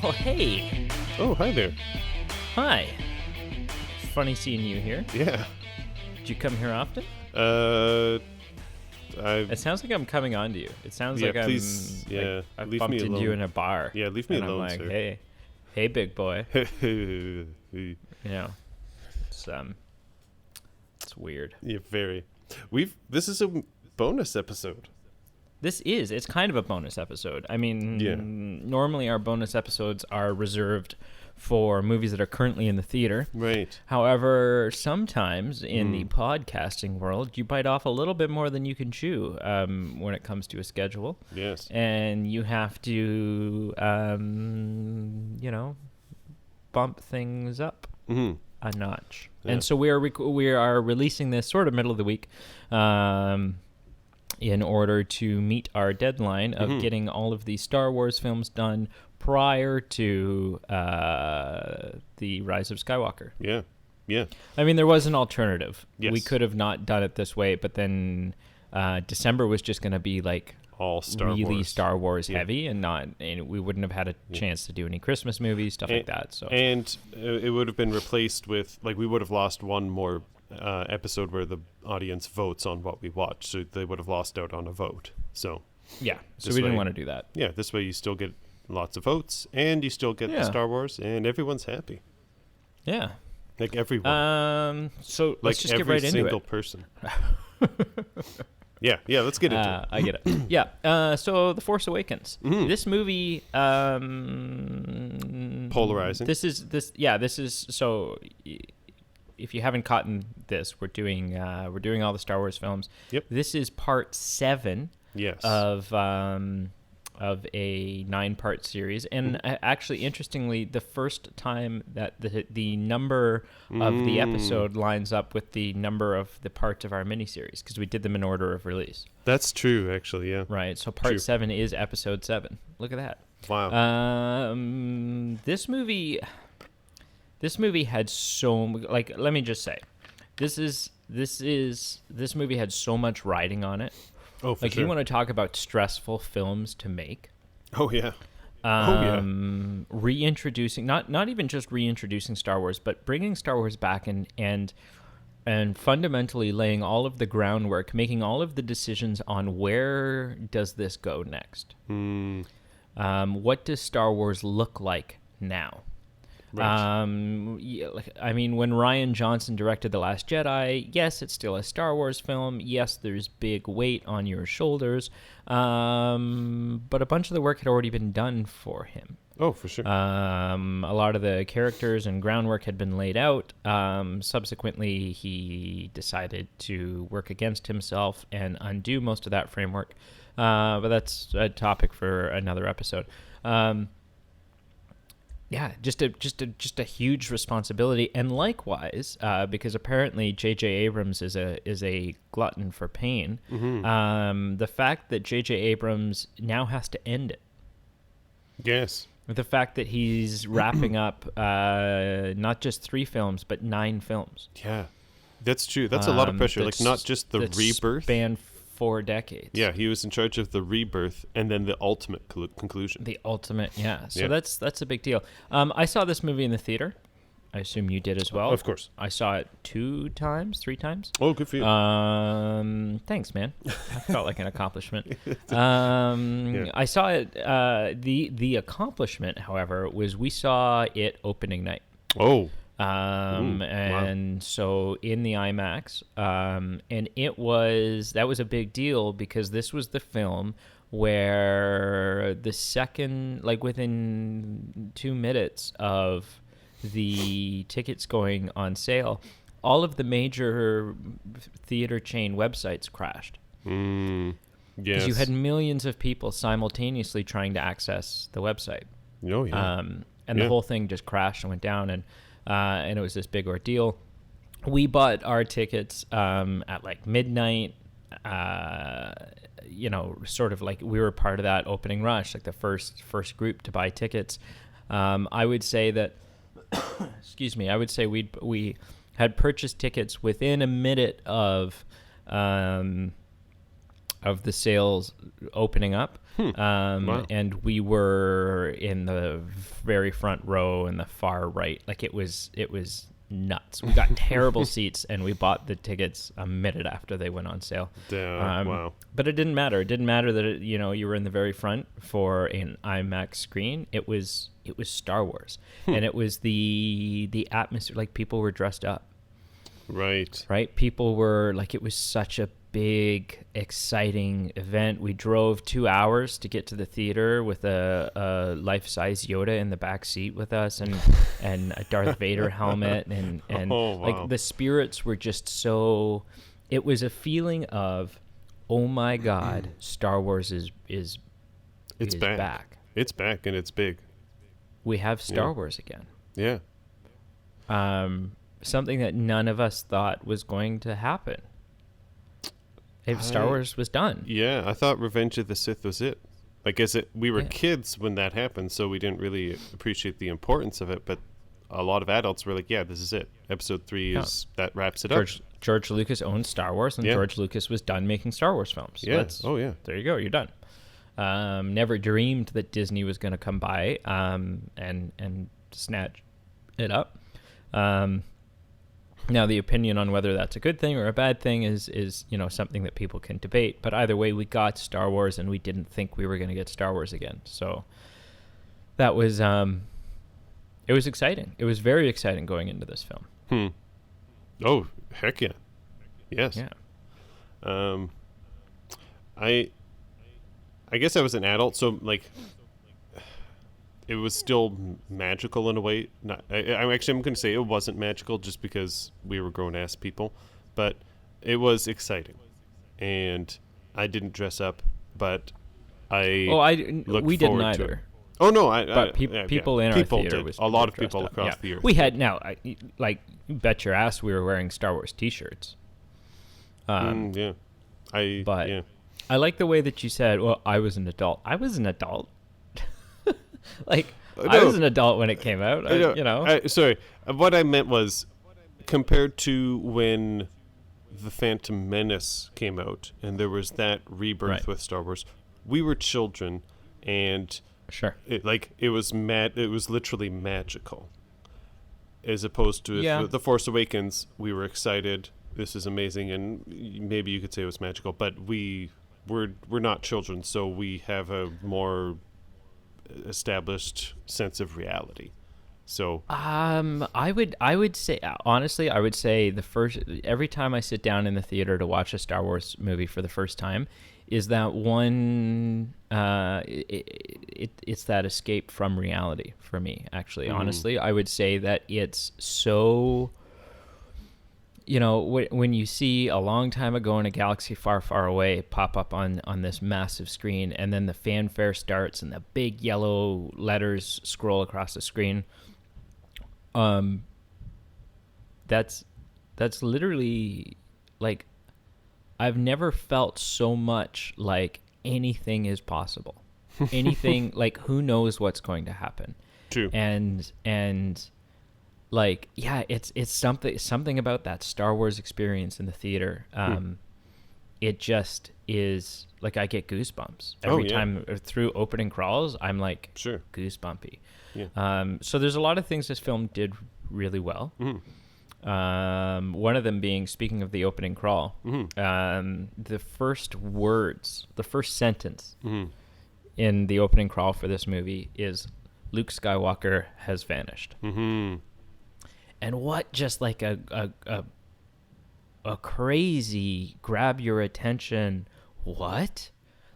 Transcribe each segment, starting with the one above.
Oh, hey. Oh, hi there. Hi. Funny seeing you here. Yeah. Did you come here often? It sounds like I'm coming on to you. It sounds like please, I've leave bumped me into alone. you in a bar. Yeah, leave me and alone, I'm like, sir. hey, big boy. Yeah, It's weird. very. This is a bonus episode. It's kind of a bonus episode. I mean, normally our bonus episodes are reserved for movies that are currently in the theater. Right. However, sometimes in the podcasting world, you bite off a little bit more than you can chew when it comes to a schedule. Yes. And you have to, bump things up a notch. Yeah. And so we are releasing this sort of middle of the week in order to meet our deadline of getting all of the Star Wars films done prior to the Rise of Skywalker. Yeah. Yeah. I mean, there was an alternative. Yes. We could have not done it this way, but then December was just going to be like All Star really Wars. Star Wars heavy, and we wouldn't have had a chance to do any Christmas movies, stuff like that. So it would have been replaced with, like, we would have lost one more episode where the audience votes on what we watch, so they would have lost out on a vote. So yeah, so this we didn't way- want to do that. yeah, this way you still get lots of votes, and you still get the Star Wars, and everyone's happy. Yeah. Like everyone. So like let's just every get right into single it. person. Yeah, let's get into it. I get it. Yeah. So The Force Awakens. This movie. Polarizing. This is so. If you haven't caught this, we're doing all the Star Wars films. Yep. This is part 7 Yes. of a 9-part series, and actually, interestingly, the first time that the number of the episode lines up with the number of the parts of our miniseries, because we did them in order of release. That's true, actually, yeah. Right. So part True. 7 is episode 7. Look at that. Wow. This movie had let me just say, this movie had so much riding on it. Oh, for Like, sure. you want to talk about stressful films to make. Oh, yeah. Reintroducing, not even just reintroducing Star Wars, but bringing Star Wars back and fundamentally laying all of the groundwork, making all of the decisions on where does this go next. What does Star Wars look like now? Right. I mean, when Rian Johnson directed The Last Jedi, yes, it's still a Star Wars film. Yes, there's big weight on your shoulders. But a bunch of the work had already been done for him. Oh, for sure. A lot of the characters and groundwork had been laid out. Subsequently, he decided to work against himself and undo most of that framework. But that's a topic for another episode. Yeah, just a huge responsibility, and likewise, because apparently J.J. Abrams is a glutton for pain. The fact that J.J. Abrams now has to end it. Yes. The fact that he's wrapping up not just 3 films but 9 films. Yeah. That's true. That's a lot of pressure. Like, not just the that rebirth. Span 4 decades. Yeah, he was in charge of the rebirth and then the ultimate conclusion. The ultimate, yeah. So Yeah. that's a big deal. I saw this movie in the theater. I assume you did as well. Of course. I saw it 2 times, 3 times. Oh, good for you. Thanks, man. I felt like an accomplishment. I saw it. The accomplishment, however, was we saw it opening night. Oh. And so in the IMAX, and that was a big deal because this was the film where the second, like within 2 minutes of the tickets going on sale, all of the major theater chain websites crashed. Yes. Because you had millions of people simultaneously trying to access the website. Oh, yeah. And the whole thing just crashed and went down, and it was this big ordeal. We bought our tickets at like midnight, sort of like we were part of that opening rush, like the first group to buy tickets. I would say that, excuse me, we had purchased tickets within a minute of the sales opening up. Wow. And we were in the very front row in the far right. Like it was nuts. We got terrible seats, and we bought the tickets a minute after they went on sale. Wow. But it didn't matter. It didn't matter that you were in the very front for an IMAX screen. It was Star Wars, and it was the atmosphere. Like people were dressed up. Right. People were like, it was such a big, exciting event. We drove 2 hours to get to the theater with a life-size Yoda in the back seat with us, and a Darth Vader helmet, and Oh, wow. like the spirits were just so. It was a feeling of, oh my God, Star Wars is back. It's back, and it's big. We have Star Wars again. Yeah. Something that none of us thought was going to happen. Star Wars was done. Yeah, I thought Revenge of the Sith was it. Like, we were kids when that happened, so we didn't really appreciate the importance of it. But a lot of adults were like, "Yeah, this is it. Episode 3 that wraps it up." George Lucas owned Star Wars, and George Lucas was done making Star Wars films. Yeah. There you go. You're done. Never dreamed that Disney was going to come by and snatch it up. Now, the opinion on whether that's a good thing or a bad thing is something that people can debate. But either way, we got Star Wars, and we didn't think we were going to get Star Wars again. So that was it was exciting. It was very exciting going into this film. Oh, heck yeah. Yes. Yeah. I guess I was an adult, so like it was still magical in a way. I'm going to say it wasn't magical just because we were grown-ass people, but it was exciting. And I didn't dress up, but we didn't either. Oh no, people in our theater did. Was a lot of dressed people up. across the earth. We had like you bet your ass we were wearing Star Wars T-shirts. Yeah, I like the way that you said, "Well, I was an adult." I was an adult. I was an adult when it came out. Sorry, what I meant was compared to when the Phantom Menace came out, and there was that rebirth with Star Wars. We were children, and sure, it was It was literally magical. As opposed to The Force Awakens, we were excited. This is amazing, and maybe you could say it was magical, but we're not children, so we have a more established sense of reality. So I would say honestly, I would say every time I sit down in the theater to watch a Star Wars movie for the first time is that one it's that escape from reality for me, actually. Honestly, I would say that it's so, when you see A Long Time Ago in a Galaxy Far, Far Away pop up on this massive screen, and then the fanfare starts and the big yellow letters scroll across the screen, that's literally like, I've never felt so much like anything is possible. Anything, like, who knows what's going to happen. True. And like, yeah, it's something about that Star Wars experience in the theater. It just is like, I get goosebumps every time through opening crawls. I'm like, goosebumpy. Yeah. So there's a lot of things this film did really well. One of them being, speaking of the opening crawl, the first sentence in the opening crawl for this movie is, "Luke Skywalker has vanished." And what just like a crazy grab your attention, what?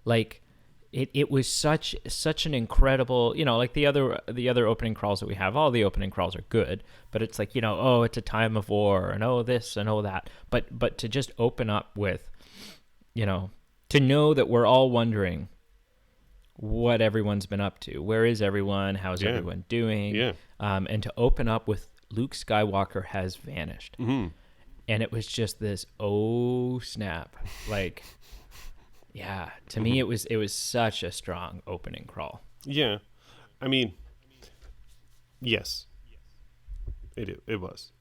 Like, it was such an incredible, like the other opening crawls that we have. All the opening crawls are good, but it's like, oh, it's a time of war, and oh this and oh that. But to just open up with, to know that we're all wondering what everyone's been up to. Where is everyone? How's everyone doing? Yeah. And to open up with, Luke Skywalker has vanished. And it was just this, oh snap. Like, yeah, to me it was such a strong opening crawl. Yeah. I mean, yes. It was.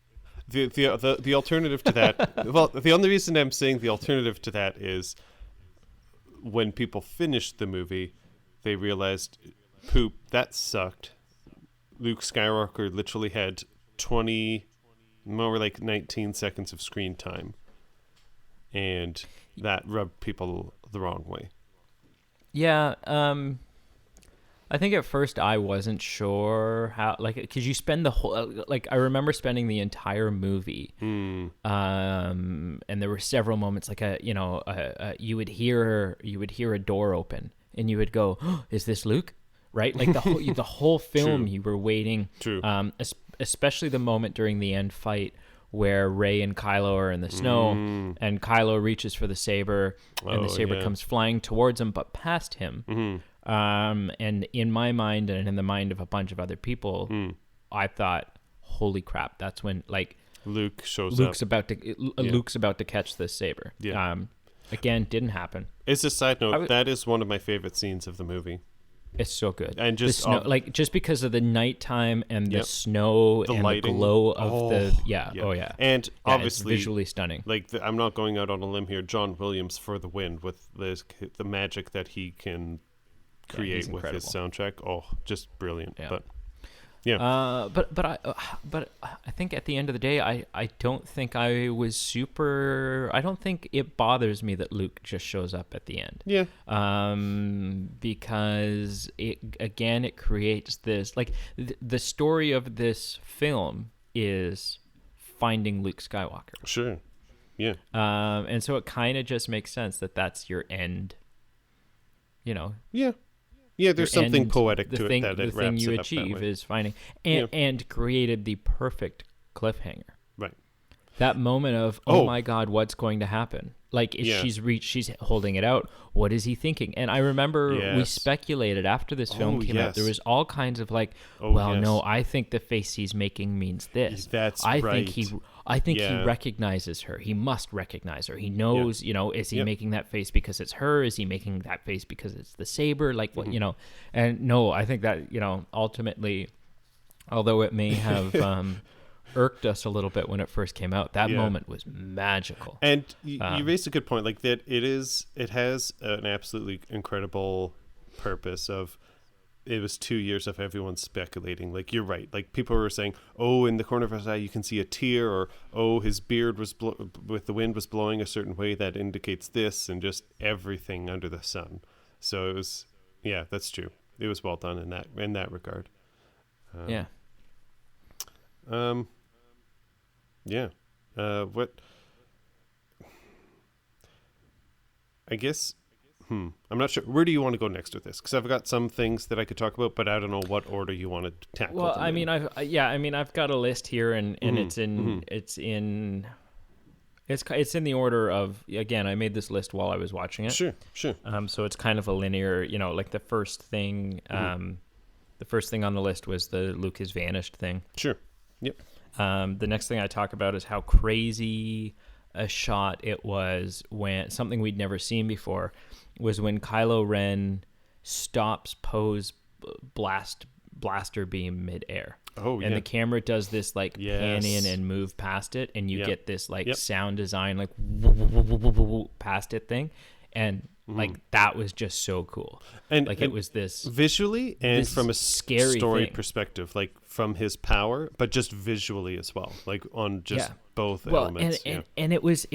The alternative to that, well, the only reason I'm saying the alternative to that is when people finished the movie, they realized, poop, that sucked. Luke Skywalker literally had 20, more like 19 seconds of screen time. And that rubbed people the wrong way. Yeah, I think at first I wasn't sure how, like, because you spend the whole, like, I remember spending the entire movie, and there were several moments, like you would hear a door open, and you would go, oh, "Is this Luke?" Right? Like the whole film, you were waiting. True. Especially the moment during the end fight where Rey and Kylo are in the snow, and Kylo reaches for the saber, and the saber comes flying towards him, but past him. And in my mind and in the mind of a bunch of other people, I thought, holy crap, that's when, like, Luke's about to catch this saber. Yeah. Again, didn't happen. As a side note, that is one of my favorite scenes of the movie. It's so good. And just the snow, like, just because of the nighttime and the snow and lighting, the glow of and obviously it's visually stunning. Like, I'm not going out on a limb here. John Williams for the win with the magic that he can create with his soundtrack. Oh, just brilliant. Yeah. But but I think at the end of the day, I don't think I don't think it bothers me that Luke just shows up at the end. Yeah. Because it creates this, like, the story of this film is finding Luke Skywalker. Sure. Yeah. And so it kind of just makes sense that that's your end. Yeah. Yeah, there's something poetic to it that it wraps it up that way. The thing you achieve is finding, and created the perfect cliffhanger. Right. That moment of, oh my God, what's going to happen? Like, she's holding it out. What is he thinking? And I remember we speculated after this film came out. There was all kinds of like, no, I think the face he's making means this. That's I right. I think he recognizes her. He must recognize her. He knows, is he making that face because it's her? Is he making that face because it's the saber? Like, what, and no, I think that, ultimately, although it may have irked us a little bit when it first came out, that moment was magical. And you raised a good point, like that it has an absolutely incredible purpose of, it was 2 years of everyone speculating. Like, you're right. Like, people were saying, oh, in the corner of his eye you can see a tear, or oh, his beard was with the wind was blowing a certain way that indicates this, and just everything under the sun. So it was, that's true. It was well done in that regard. What I guess I'm not sure. Where do you want to go next with this? Because I've got some things that I could talk about, but I don't know what order you want to tackle. Well, I've got a list here, and it's in the order of, again, I made this list while I was watching it. Sure. So it's kind of a linear, like the first thing, the first thing on the list was the Luke has vanished thing. Sure. Yep. The next thing I talk about is how crazy a shot it was when something we'd never seen before was when Kylo Ren stops Poe's blaster beam midair. And the camera does this like pan in and move past it, and you get this like sound design like past it thing, and like that was just so cool. And like it was this visually and from a scary story thing. Perspective, like from his power, but just visually as well, like on just both elements. And it was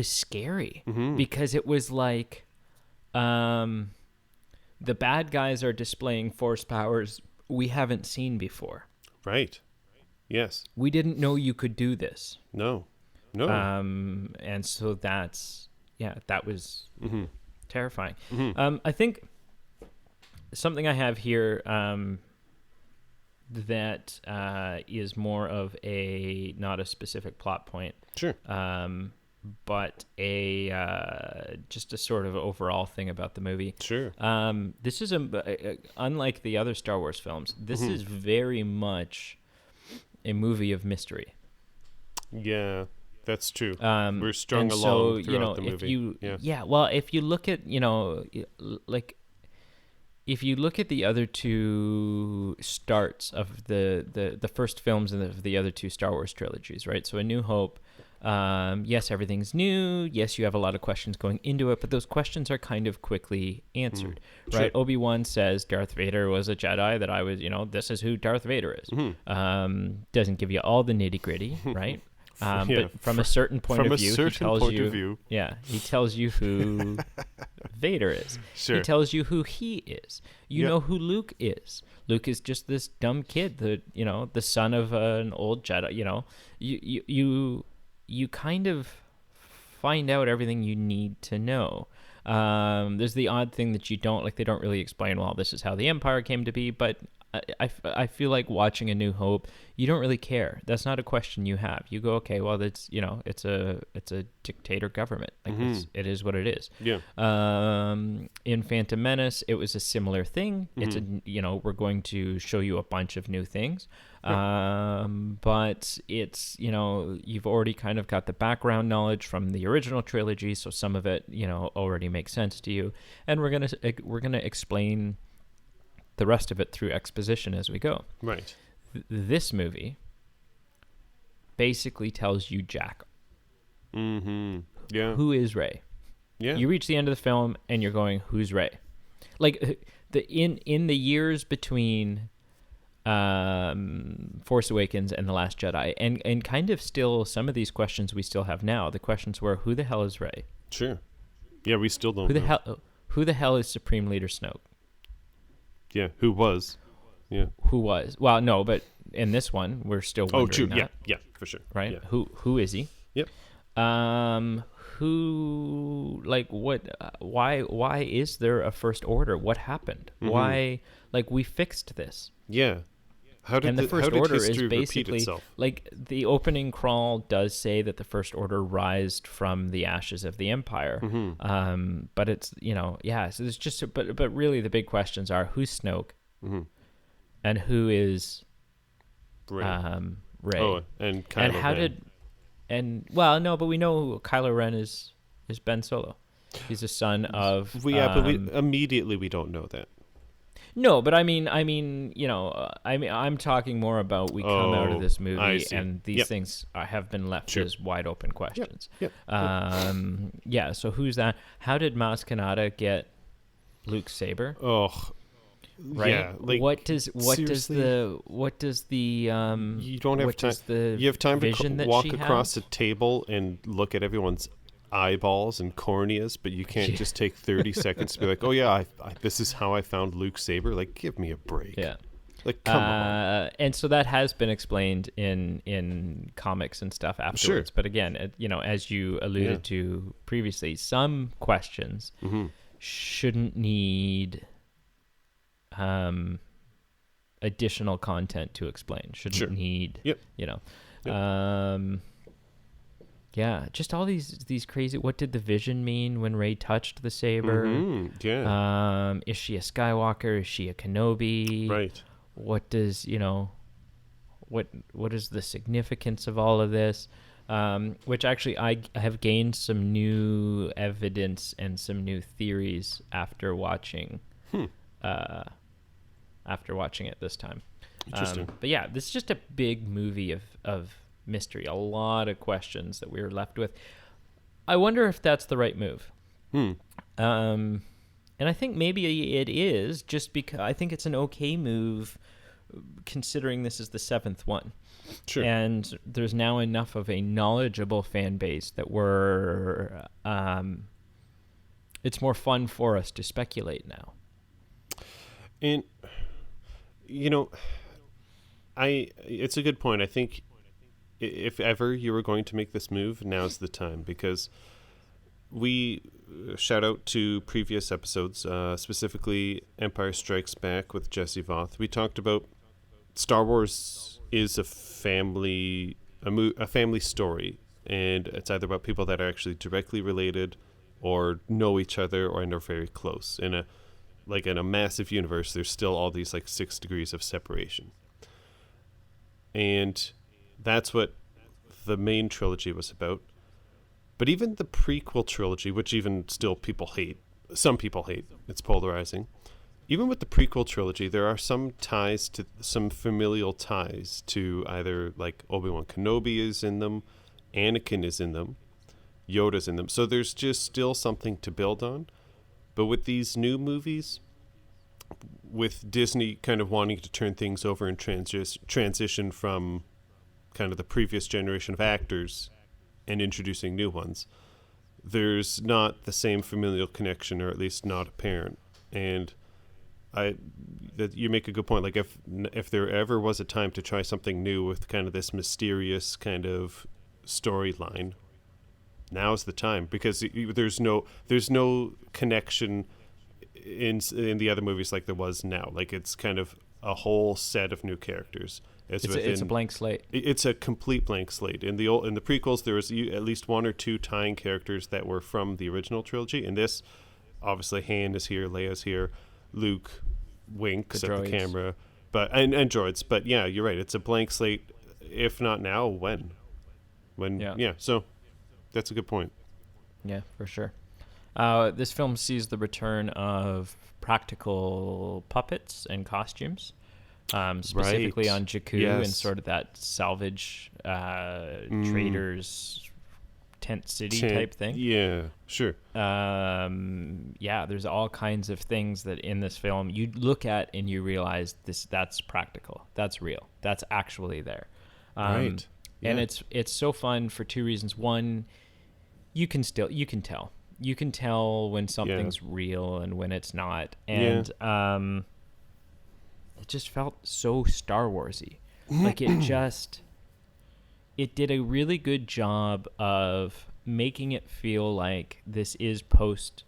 scary because it was like the bad guys are displaying force powers we haven't seen before. Right. Yes. We didn't know you could do this. No. And so that was terrifying. I think something I have here that is more of not a specific plot point. Sure. But just a sort of overall thing about the movie. Sure. This is unlike the other Star Wars films. This is very much a movie of mystery. Yeah, that's true. We're strung along throughout the movie. If you look at if you look at the other two starts of the first films of the other two Star Wars trilogies, right? So A New Hope Yes, everything's new. Yes, you have a lot of questions going into it, but those questions are kind of quickly answered, right? Sure. Obi-Wan says Darth Vader was a Jedi, that I was, this is who Darth Vader is. Doesn't give you all the nitty-gritty, right? But from a certain point of view, he tells you, he tells you who Vader is. Sure. He tells you who he is. You know who Luke is. Luke is just this dumb kid, the son of an old Jedi. You kind of find out everything you need to know. There's the odd thing that you don't like. They don't really explain, well, this is how the Empire came to be, but I feel like watching A New Hope, you don't really care. That's not a question you have. You go, okay, well, it's a dictator government. Like it is what it is. Yeah. In Phantom Menace, it was a similar thing. It's we're going to show you a bunch of new things. But it's, you've already kind of got the background knowledge from the original trilogy, so some of it, already makes sense to you. And we're gonna explain the rest of it through exposition as we go. Right. This movie basically tells you Jack. Yeah. Who is Rey? Yeah. You reach the end of the film and you're going, who's Rey? Like in the years between Force Awakens and The Last Jedi, and kind of still some of these questions we still have now. The questions were, who the hell is Rey? Sure. Yeah, we still don't know. Who the hell is Supreme Leader Snoke? Yeah, who was? Yeah. Who was? Well, no, but in this one, we're still wondering. Oh, true. That, yeah, for sure. Right? Yeah. Who is he? Yep. Who, like, what? Why is there a First Order? What happened? Why? Like, we fixed this. Yeah. How did the First Order is repeat basically itself? like the opening crawl does say that the First Order rised from the ashes of the Empire. But it's so there's just but really the big questions are, who's Snoke, and who is Rey. Rey. Oh, and Kylo and how Ren. but we know Kylo Ren is Ben Solo. He's a son of. But immediately we don't know that. No, but I mean, I'm talking more about we come out of this movie and these things have been left as wide open questions. Yep. So who's that? How did Maz Kanata get Luke's saber? Oh, right. Yeah, like, what does the you don't have time. You have time to walk across a table and look at everyone's eyeballs and corneas, but you can't just take 30 seconds to be like, oh yeah, this is how I found Luke's saber. Like, give me a break. Yeah. Like, come on. And so that has been explained in comics and stuff afterwards. Sure. But again, as you alluded to previously, some questions shouldn't need additional content to explain. Shouldn't need, Yeah, just all these crazy. What did the vision mean when Rey touched the saber? Is she a Skywalker? Is she a Kenobi? Right. What does what is the significance of all of this? Which actually I have gained some new evidence and some new theories after watching it this time. Interesting. But yeah, this is just a big movie of mystery, a lot of questions that we were left with. I wonder if that's the right move. And I think maybe it is, just because I think it's an okay move considering this is the 7th one. Sure. And there's now enough of a knowledgeable fan base that it's more fun for us to speculate now. And it's a good point. I think if ever you were going to make this move, now's the time, because we shout out to previous episodes, specifically Empire Strikes Back with Jesse Voth. We talked about Star Wars is a family story, and it's either about people that are actually directly related or know each other or are very close. In a massive universe, there's still all these 6 degrees of separation. And that's what the main trilogy was about. But even the prequel trilogy, which even still some people hate, it's polarizing. Even with the prequel trilogy, there are some familial ties to either Obi-Wan Kenobi is in them, Anakin is in them, Yoda's in them. So there's just still something to build on. But with these new movies, with Disney kind of wanting to turn things over and transition from kind of the previous generation of actors and introducing new ones, there's not the same familial connection, or at least not apparent. And you make a good point. Like if there ever was a time to try something new with kind of this mysterious kind of storyline, now's the time, because there's no connection in the other movies like there was now. Like it's kind of a whole set of new characters. It's a blank slate. It's a complete blank slate. In the prequels, there was at least one or two tying characters that were from the original trilogy. In this, obviously, Han is here, Leia's here, Luke winks at the camera, and droids. But yeah, you're right. It's a blank slate. If not now, when? Yeah. So that's a good point. Yeah, for sure. This film sees the return of practical puppets and costumes. Specifically on Jakku, and sort of that salvage traders tent city type thing. Yeah, sure. There's all kinds of things that in this film you look at and you realize that's practical, that's real, that's actually there. Right. Yeah. And it's so fun for two reasons. One, you can tell when something's real and when it's not, and it just felt so Star Warsy. Like it did a really good job of making it feel like this is post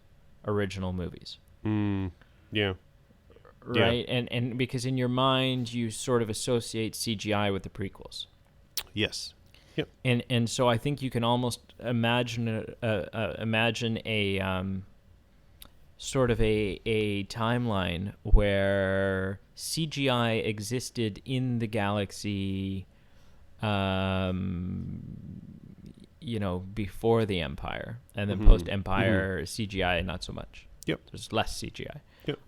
original movies. Yeah. Right? Yeah. And because in your mind you sort of associate CGI with the prequels. Yes. Yep. And so I think you can almost imagine a sort of a timeline where CGI existed in the galaxy, before the Empire, and then post-Empire CGI not so much. Yep. There's less CGI. Yep.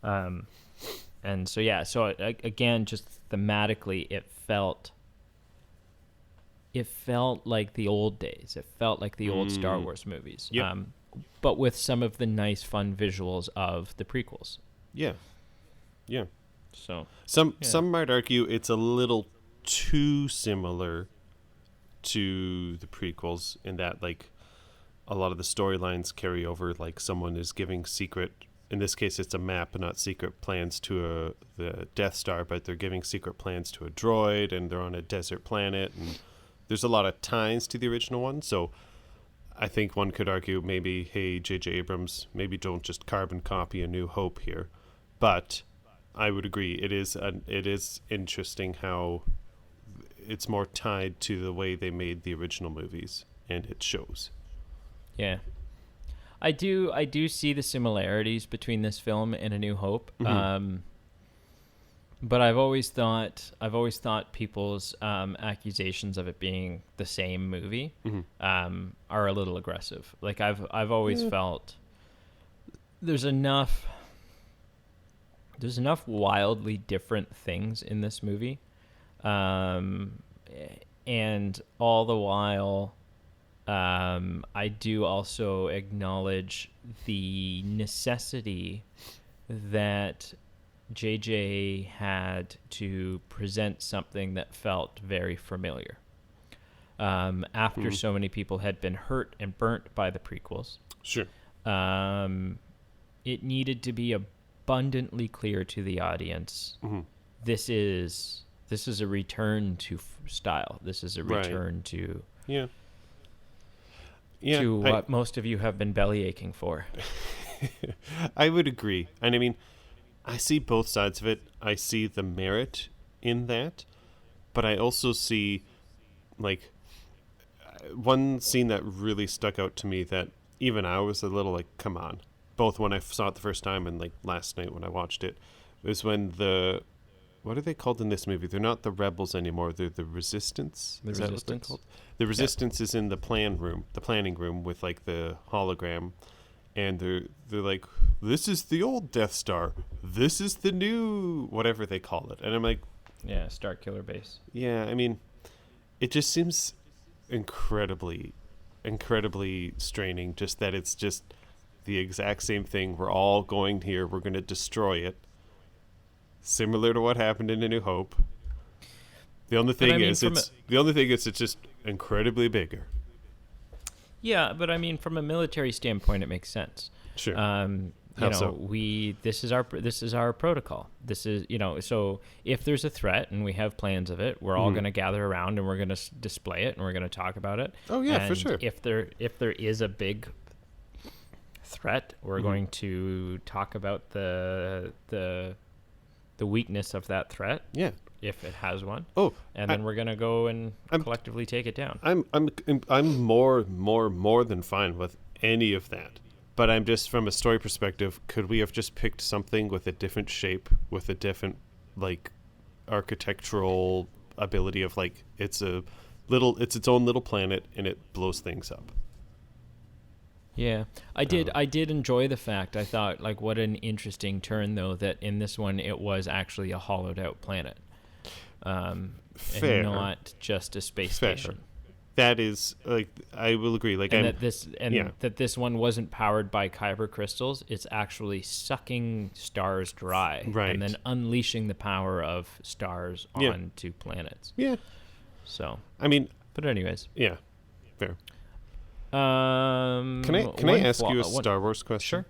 And so again, just thematically, it felt like the old days. It felt like the old Star Wars movies. Yep. But with some of the nice, fun visuals of the prequels. Yeah. Yeah. So some might argue it's a little too similar to the prequels in that, like, a lot of the storylines carry over. Like, someone is giving secret, in this case it's a map, not secret plans to the Death Star, but they're giving secret plans to a droid, and they're on a desert planet, and there's a lot of ties to the original one. So I think one could argue maybe, hey, J.J. Abrams, maybe don't just carbon copy A New Hope here. But I would agree, it is interesting how it's more tied to the way they made the original movies, and it shows. Yeah. I do see the similarities between this film and A New Hope. But I've always thought people's accusations of it being the same movie are a little aggressive. Like I've always felt there's enough wildly different things in this movie, and all the while, I do also acknowledge the necessity that JJ had to present something that felt very familiar. After so many people had been hurt and burnt by the prequels. Sure. It needed to be abundantly clear to the audience. This is a return to style. This is a return to what most of you have been belly aching for. I would agree. And I mean, I see both sides of it. I see the merit in that, but I also see, like, one scene that really stuck out to me that even I was a little like, come on. Both when I saw it the first time and like last night when I watched it, was when what are they called in this movie? They're not the rebels anymore. They're the Resistance. Is that what they're called? The Resistance is in the planning room with like the hologram. And they're like, this is the old Death Star. This is the new whatever they call it. And I'm like, yeah, Star Killer Base. Yeah, I mean, it just seems incredibly, incredibly straining. Just that it's just the exact same thing. We're all going here. We're going to destroy it. Similar to what happened in A New Hope. The only thing is it's just incredibly bigger. Yeah, but I mean, from a military standpoint, it makes sense. Sure. This is our protocol. This is, so if there's a threat and we have plans of it, we're all going to gather around and we're going to display it and we're going to talk about it. Oh yeah, and for sure. If there is a big threat, we're going to talk about the weakness of that threat. Yeah. If it has one. Oh, and then we're gonna go and collectively take it down. I'm more than fine with any of that. But I'm just, from a story perspective, could we have just picked something with a different shape, with a different like architectural ability of like it's its own little planet and it blows things up. Yeah, I did enjoy the fact. I thought, like, what an interesting turn, though, that in this one it was actually a hollowed out planet. Fair. And not just a space station. That is, like, I will agree. Like, that this one wasn't powered by kyber crystals. It's actually sucking stars dry, right, and then unleashing the power of stars onto planets. Yeah. So, I mean, but anyways, yeah, fair. Can I ask you a Star Wars question?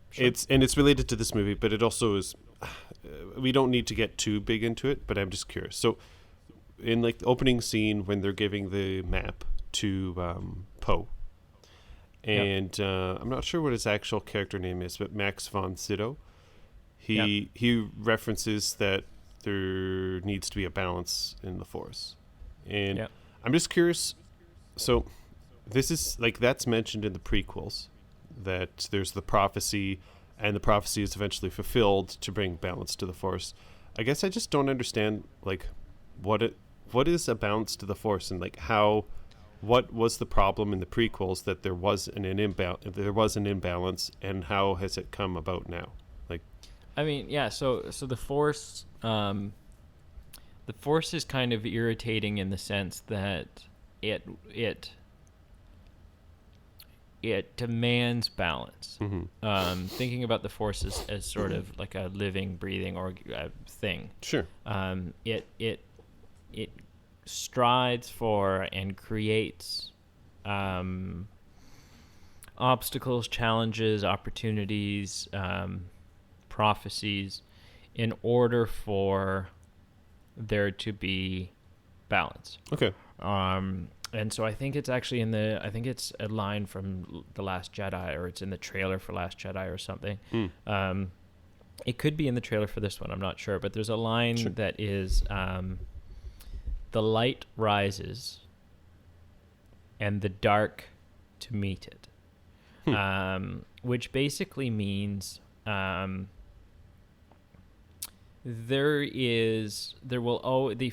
Sure. It's related to this movie, but it also is. We don't need to get too big into it, but I'm just curious. So, in like the opening scene when they're giving the map to Poe, and I'm not sure what his actual character name is, but Max von Sydow, he references that there needs to be a balance in the Force, and I'm just curious. So, this is like that's mentioned in the prequels, that there's the prophecy. And the prophecy is eventually fulfilled to bring balance to the Force. I guess I just don't understand, like, what is a balance to the Force, and like what was the problem in the prequels that there was an imbalance, and how has it come about now? Like, I mean, yeah. So the Force is kind of irritating in the sense that it demands balance. Mm-hmm. Thinking about the Force as sort of like a living, breathing thing. Sure. It strides for and creates obstacles, challenges, opportunities, prophecies, in order for there to be balance. Okay. And so I think it's actually I think it's a line from The Last Jedi, or it's in the trailer for Last Jedi or something. It could be in the trailer for this one, I'm not sure. But there's a line that is, the light rises and the dark to meet it. Which basically means the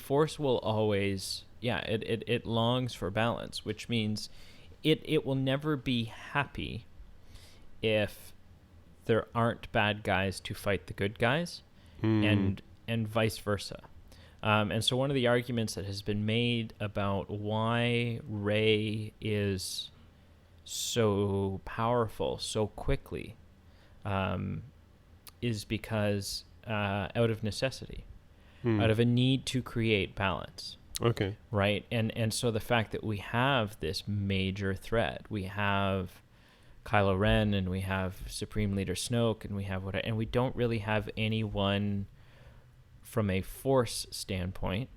Force will always... Yeah, it longs for balance, which means it will never be happy if there aren't bad guys to fight the good guys, and vice versa. And so one of the arguments that has been made about why Rey is so powerful so quickly is because out of necessity, out of a need to create balance. Okay. Right. And so the fact that we have this major threat, we have Kylo Ren and we have Supreme Leader Snoke and we have and we don't really have anyone from a Force standpoint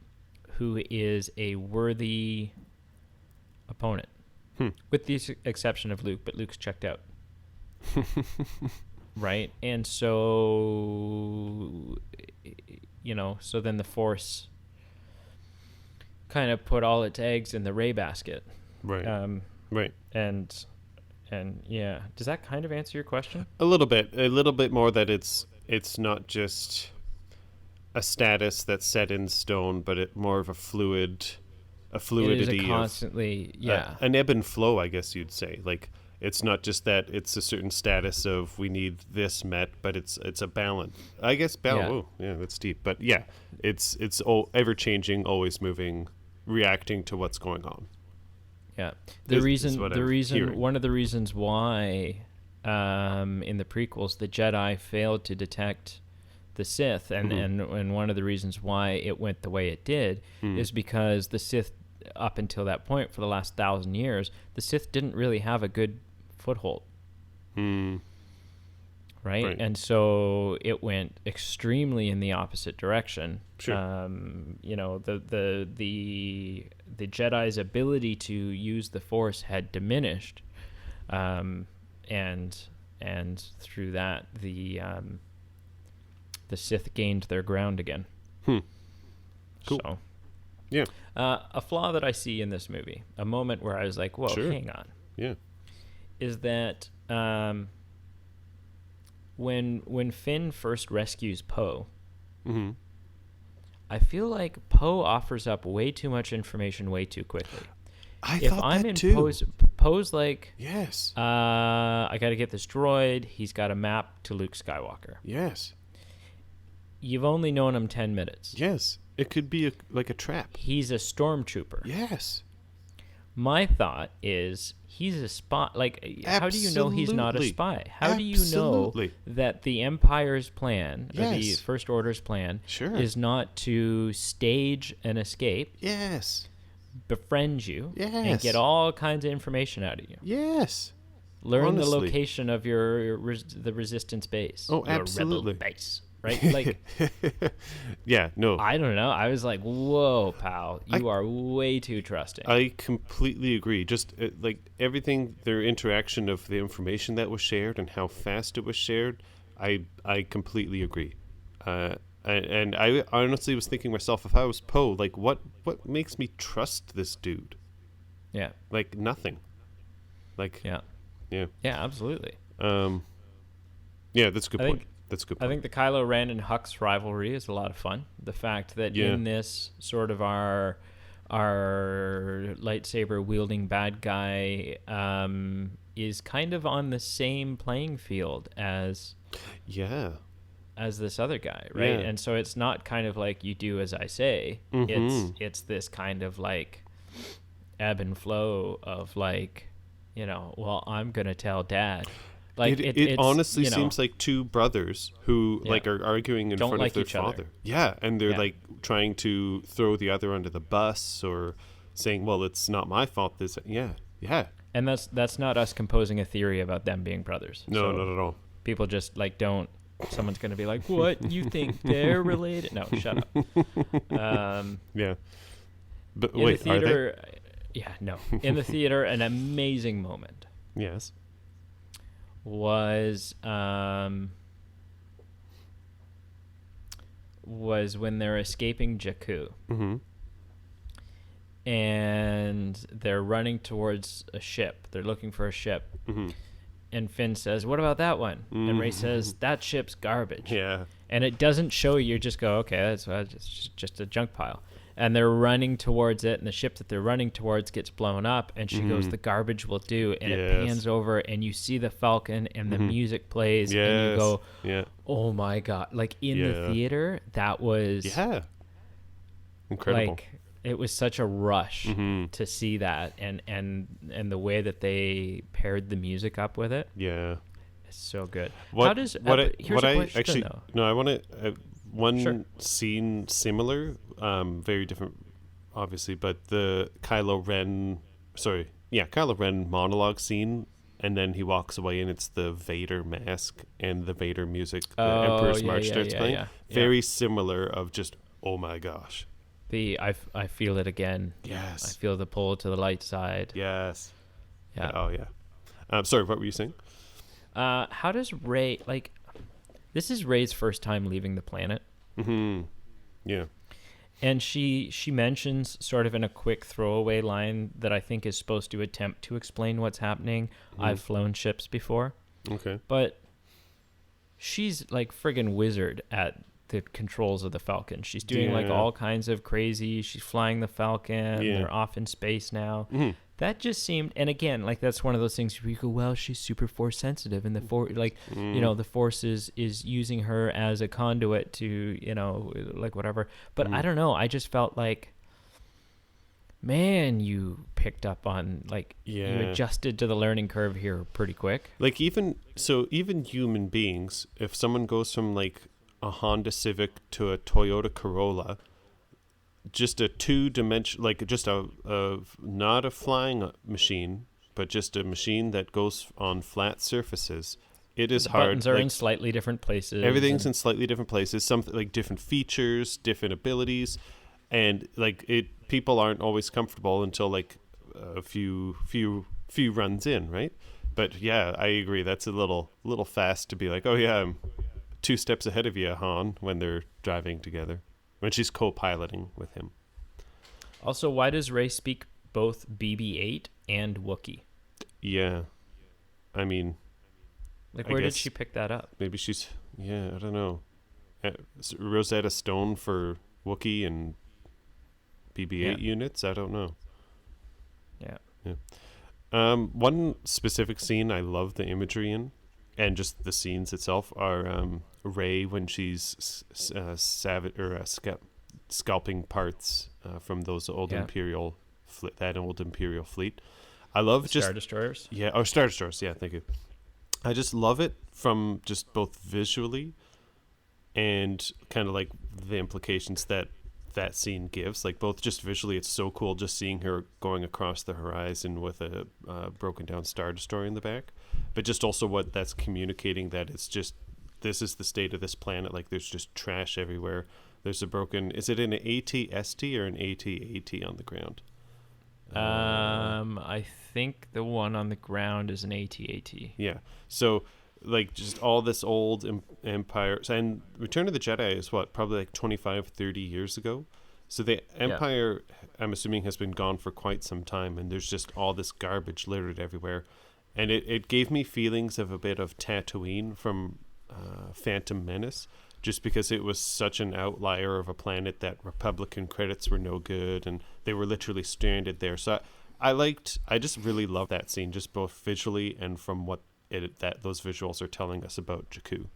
who is a worthy opponent, with the exception of Luke, but Luke's checked out. Right. And so, so then the Force kind of put all its eggs in the Rey basket. Right. Right. And yeah, does that kind of answer your question? A little bit more, that it's not just a status that's set in stone, but it more of a fluidity. It is a constantly, an ebb and flow, I guess you'd say. Like, it's not just that it's a certain status of we need this met, but it's a balance. I guess balance. Yeah. Oh, yeah, that's deep. But yeah, it's ever changing, always moving, reacting to what's going on. Yeah. Hearing. One of the reasons why in the prequels the Jedi failed to detect the Sith, and one of the reasons why it went the way it did is because the Sith, up until that point, for the last 1,000 years, the Sith didn't really have a good foothold. Right? And so it went extremely in the opposite direction. Sure. The Jedi's ability to use the Force had diminished, and through that the Sith gained their ground again. Cool. So, yeah. A flaw that I see in this movie, a moment where I was like, "Whoa, hang on," is that when Finn first rescues Poe, I feel like Poe offers up way too much information way too quickly. If I'm in too. Poe's like, yes, I got to get this droid. He's got a map to Luke Skywalker. Yes. You've only known him 10 minutes. Yes. It could be like a trap. He's a stormtrooper. Yes. My thought is he's a spy. Like, how do you know he's not a spy? How do you know that the Empire's plan, or the First Order's plan, is not to stage an escape? Yes. Befriend you and get all kinds of information out of you. Yes. Learn the location of the Resistance base. Oh, absolutely. Rebel base, right? Like, no. I don't know. I was like, whoa, pal, you are way too trusting. I completely agree. Just like everything, their interaction of the information that was shared and how fast it was shared, I completely agree. And I honestly was thinking myself, if I was Poe, like, what makes me trust this dude? Yeah. Like, nothing. Like, yeah, absolutely. That's a good point. That's a good point. I think the Kylo Ren and Hux rivalry is a lot of fun. The fact that in this sort of our lightsaber wielding bad guy is kind of on the same playing field as this other guy, right? And so it's not kind of like you do as I say. It's this kind of like ebb and flow of like, well, I'm gonna tell Dad. Like it honestly seems like two brothers who like are arguing in Don't front like of their father. Yeah, and they're like trying to throw the other under the bus or saying, "Well, it's not my fault." This, And that's not us composing a theory about them being brothers. No, so not at all. People just like don't. Someone's gonna be like, "What? You think they're related?" No, shut up. But wait, the theater, are they? Yeah, no. In the theater, an amazing moment. Yes. Was when they're escaping Jakku, and they're running towards a ship. They're looking for a ship, and Finn says, "What about that one?" And Rey says, "That ship's garbage." Yeah, and it doesn't show you. Just go, okay, that's just a junk pile. And they're running towards it, and the ship that they're running towards gets blown up, and she goes, "The garbage will do," and it pans over, and you see the Falcon, and the music plays, and you go, "Oh my God." Like, in the theater, that was... incredible. Like, it was such a rush to see that, and the way that they paired the music up with it. Yeah. It's so good. Here's a question, though. No, I want to... scene similar, very different, obviously, but the Kylo Ren monologue scene, and then he walks away, and it's the Vader mask and the Vader music. The Emperor's March starts playing. Very similar. Of just, oh my gosh. I feel it again. Yes. I feel the pull to the light side. Yes. Yeah. Oh yeah. Sorry, what were you saying? How does Rey like? This is Rey's first time leaving the planet. Yeah. And she mentions sort of in a quick throwaway line that I think is supposed to attempt to explain what's happening. I've flown ships before. Okay. But she's like friggin' wizard at the controls of the Falcon. She's doing like all kinds of crazy. She's flying the Falcon. They're off in space now. That just seemed, and again, like that's one of those things where you go, well, she's super force sensitive, and the the force is using her as a conduit to, like whatever. But I don't know. I just felt like, man, you picked up on, like, you Yeah. adjusted to the learning curve here pretty quick. Like even human beings, if someone goes from like a Honda Civic to a Toyota Corolla, just a two-dimension, like just a not a flying machine, but just a machine that goes on flat surfaces. It is hard. Buttons are in slightly different places. Everything's in slightly different places. Something like different features, different abilities, and like people aren't always comfortable until like a few runs in, right? But yeah, I agree. That's a little fast to be like, oh yeah, I'm 2 steps ahead of you, Han, when they're driving together, when she's co-piloting with him. Also, why does Rey speak both BB-8 and Wookiee? Yeah, I mean. Like, where did she pick that up? Maybe she's, I don't know. Rosetta Stone for Wookiee and BB-8 units? I don't know. Yeah. One specific scene I love the imagery in, and just the scenes itself, are Rey when she's scalping parts from those old Imperial fleet. I love Star Destroyers? Yeah, Star Destroyers. Yeah, thank you. I just love it from just both visually and kind of like the implications that scene gives. Like both just visually, it's so cool just seeing her going across the horizon with a broken down Star Destroyer in the back, but just also what that's communicating, that it's just, this is the state of this planet. Like there's just trash everywhere. There's a broken, is it an AT-ST or an AT-AT on the ground? I think the one on the ground is an AT-AT. Yeah. So, like, just all this old Empire. And Return of the Jedi is what? Probably like 25, 30 years ago. So the Empire, I'm assuming, has been gone for quite some time. And there's just all this garbage littered everywhere. And it gave me feelings of a bit of Tatooine from Phantom Menace. Just because it was such an outlier of a planet that Republican credits were no good, and they were literally stranded there. So I just really love that scene, just both visually and from what those visuals are telling us about Jakku.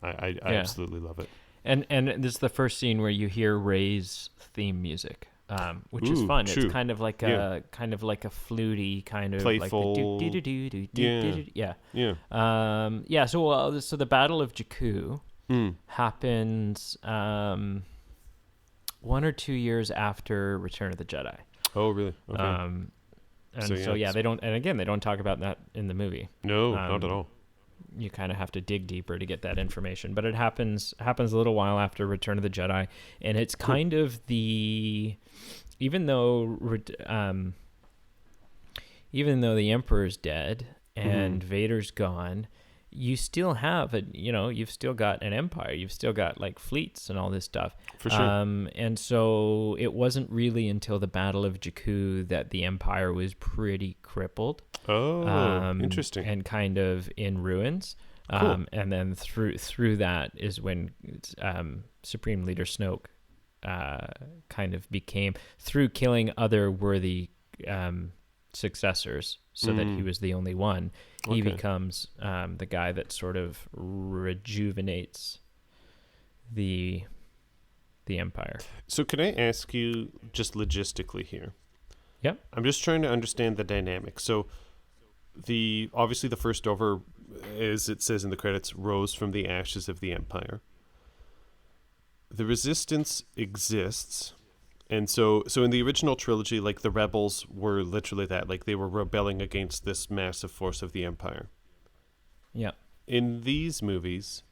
I absolutely love it. And this is the first scene where you hear Rey's theme music, which is fun. True. It's kind of like a fluty kind of playful, like yeah. So the Battle of Jakku happens 1 or 2 years after Return of the Jedi. Oh, really? Okay. They don't. And again, they don't talk about that in the movie. No, not at all. You kind of have to dig deeper to get that information, but it happens a little while after Return of the Jedi, and it's kind of even though the Emperor's dead and Vader's gone, you still have you've still got an empire, you've still got like fleets and all this stuff. For sure. And so it wasn't really until the Battle of Jakku that the empire was pretty crippled. Oh, interesting. And kind of in ruins. Cool. And then through that is when Supreme Leader Snoke kind of became, through killing other worthy successors, so that he was the only one. He becomes the guy that sort of rejuvenates the empire. So can I ask you just logistically here? Yep. I'm just trying to understand the dynamic. So obviously the First Order, as it says in the credits, rose from the ashes of the Empire. The Resistance exists. And so in the original trilogy, like, the rebels were literally that. Like, they were rebelling against this massive force of the Empire. Yeah. In these movies,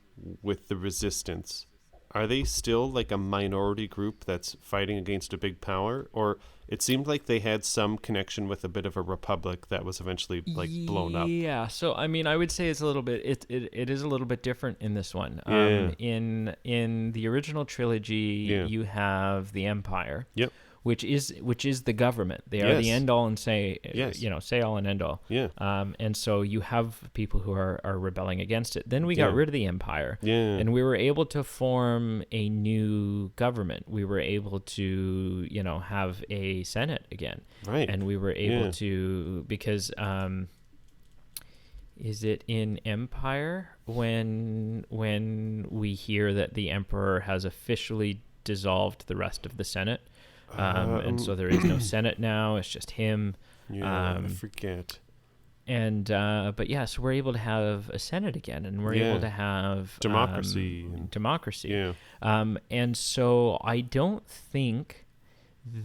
with the Resistance, are they still like a minority group that's fighting against a big power? Or it seemed like they had some connection with a bit of a republic that was eventually like blown up. Yeah. So I mean, I would say it's a little bit. It is a little bit different in this one. In the original trilogy, you have the Empire. Yep. Which is the government. They are the end all and say all and end all. Yeah. And so you have people who are rebelling against it. Then we got rid of the Empire. Yeah. And we were able to form a new government. We were able to, have a Senate again. Right. And we were able to, because is it in Empire when we hear that the Emperor has officially dissolved the rest of the Senate? And so there is no Senate now. It's just him. Yeah, I forget. And but yeah, so we're able to have a Senate again, and we're able to have democracy. Yeah. And so I don't think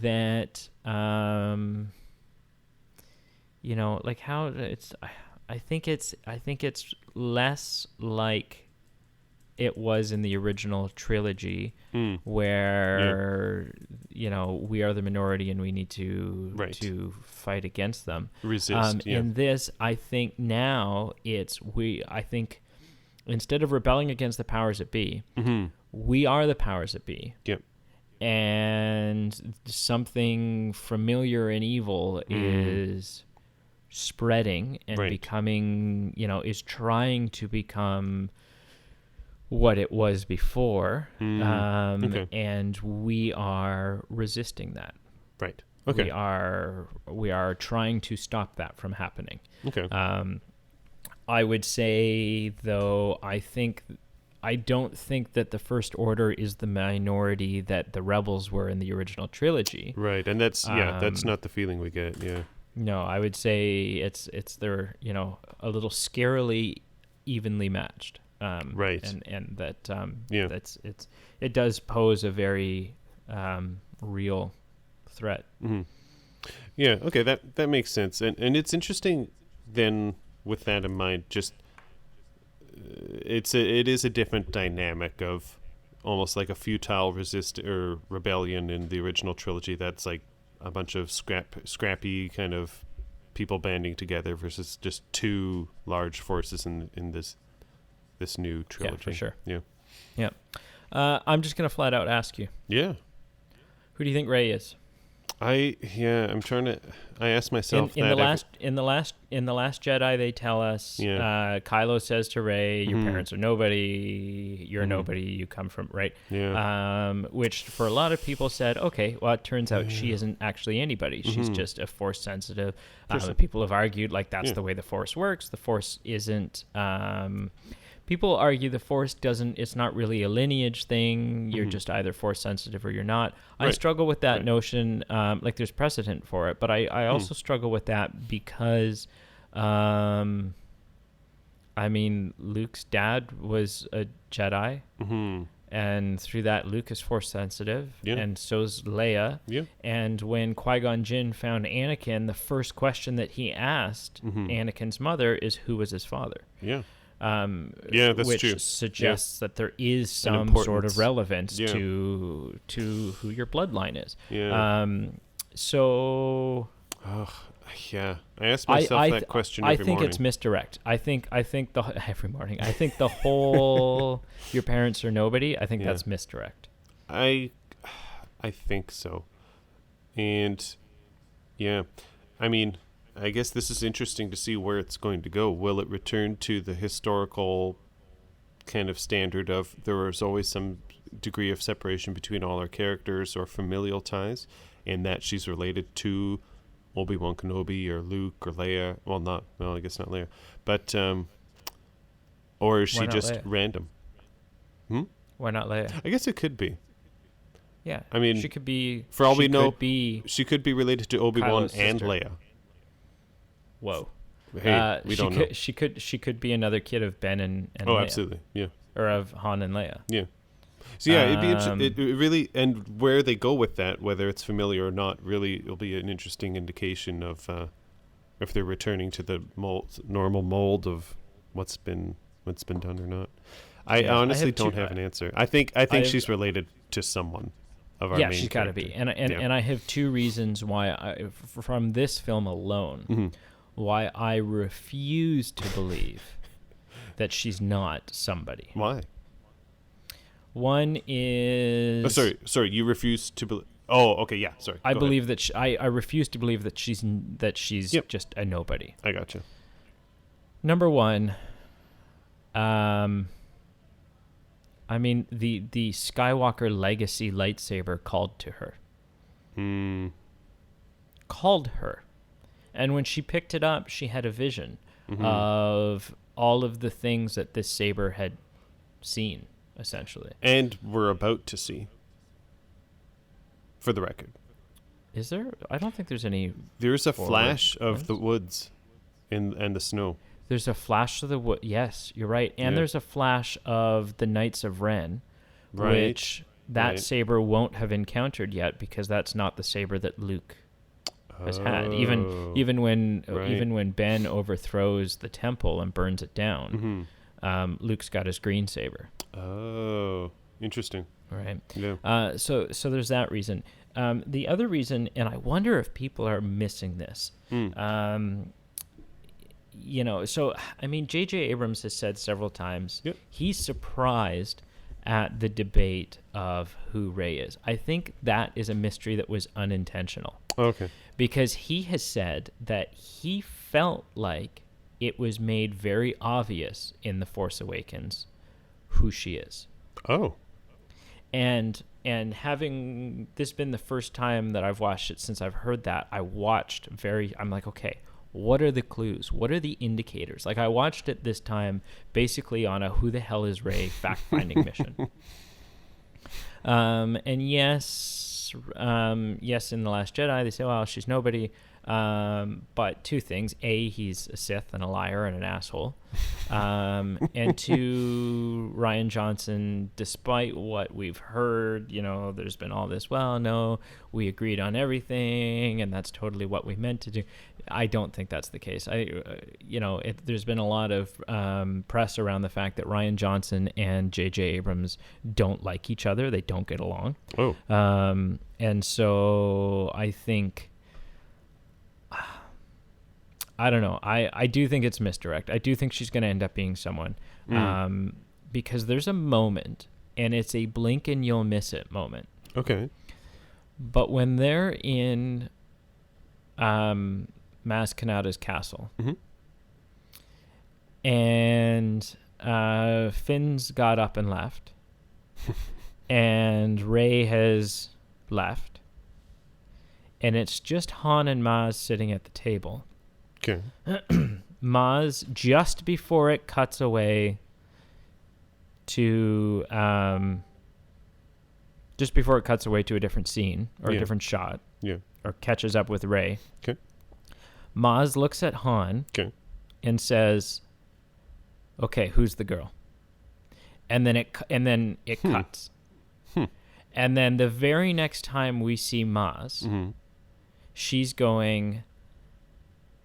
that like how it's. I think it's less like it was in the original trilogy, where we are the minority and we need to fight against them, resist. In this, I think now I think instead of rebelling against the powers that be, we are the powers that be. Yep. And something familiar and evil is spreading and becoming, is trying to become what it was before, and we are resisting that. Right. Okay. We are trying to stop that from happening. Okay. I would say, though, I don't think that the First Order is the minority that the rebels were in the original trilogy. Right, and that's not the feeling we get. Yeah. No, I would say it's they're a little scarily evenly matched. Right. And that it does pose a very real threat. Mm-hmm. Yeah. Okay. That makes sense. And it's interesting then with that in mind. Just it is a different dynamic of almost like a futile resist or rebellion in the original trilogy. That's like a bunch of scrappy kind of people banding together versus just two large forces in this new trilogy. Yeah, for sure. Yeah. Yeah. I'm just gonna flat out ask you. Yeah. Who do you think Rey is? I'm trying to. I asked myself in the last Jedi, they tell us. Yeah. Kylo says to Rey, "Your parents are nobody. You're nobody. You come from right." Yeah. Which for a lot of people said, okay, well, it turns out she isn't actually anybody. She's just a Force sensitive. People have argued like that's the way the Force works. The Force isn't. People argue the Force doesn't. It's not really a lineage thing. You're just either Force sensitive or you're not. Right. I struggle with that notion. Like there's precedent for it, but I also struggle with that because, Luke's dad was a Jedi, and through that Luke is Force sensitive, and so's Leia. Yeah. And when Qui-Gon Jinn found Anakin, the first question that he asked Anakin's mother is, "Who was his father?" Yeah. That's which true. suggests that there is some sort of relevance to who your bloodline is. Yeah. I ask myself that question every morning. I think it's misdirect. I think every morning. I think the whole your parents are nobody. I think that's misdirect. I think so, and I guess this is interesting to see where it's going to go. Will it return to the historical kind of standard of there was always some degree of separation between all our characters or familial ties, and that she's related to Obi-Wan Kenobi or Luke or Leia? I guess not Leia. But, or is she just random? Why not Leia? I guess it could be. Yeah. I mean, she could be. For all we know, she could be related to Obi-Wan and Leia. Whoa. Hey, we don't know. She could be another kid of Ben and Oh, Leia. absolutely. Yeah. Or of Han and Leia. Yeah. So it'd be interesting. It really, and where they go with that, whether it's familiar or not, really, it'll be an interesting indication of if they're returning to the normal mold of what's been done or not. I honestly don't have an answer. I think she's related to someone of our main she's got to be. And I have two reasons why from this film alone, why I refuse to believe that she's not somebody. Why? One is... Oh, sorry. You refuse to believe... Oh, okay, yeah, sorry. I believe that... I refuse to believe that she's just a nobody. I gotcha. Number one, the Skywalker legacy lightsaber called to her. Called her. And when she picked it up, she had a vision of all of the things that this saber had seen, essentially. And we're about to see, for the record. Is there? I don't think there's any. There's a flash of the woods and the snow. There's a flash of the wood. Yes, you're right. And there's a flash of the Knights of Ren, which that saber won't have encountered yet because that's not the saber that Luke has had. Even when Ben overthrows the temple and burns it down, Luke's got his green saber. Oh, interesting. Right. Yeah. So there's that reason. The other reason, and I wonder if people are missing this. So I mean, J.J. Abrams has said several times he's surprised at the debate of who Rey is. I think that is a mystery that was unintentional. Okay. Because he has said that he felt like it was made very obvious in The Force Awakens who she is. Oh. And having this been the first time that I've watched it since I've heard that, I'm like, okay, what are the clues? What are the indicators? Like, I watched it this time basically on a who the hell is Rey fact-finding mission. And yes, in The Last Jedi, they say, well, she's nobody. But two things. A, he's a Sith and a liar and an asshole. And two, Rian Johnson, despite what we've heard, there's been all this, well, no, we agreed on everything and that's totally what we meant to do. I don't think that's the case. There's been a lot of press around the fact that Rian Johnson and J.J. Abrams don't like each other. They don't get along. Oh. And so I think... I don't know. I do think it's misdirect. I do think she's going to end up being someone. Because there's a moment, and it's a blink and you'll miss it moment. Okay. But when they're in Maz Kanata's castle, and Finn's got up and left, and Rey has left, and it's just Han and Maz sitting at the table. Okay. Maz, just before it cuts away to a different scene or a different shot, or catches up with Rey. Okay. Maz looks at Han and says, "Okay, who's the girl?" And then it cuts. And then the very next time we see Maz, she's going,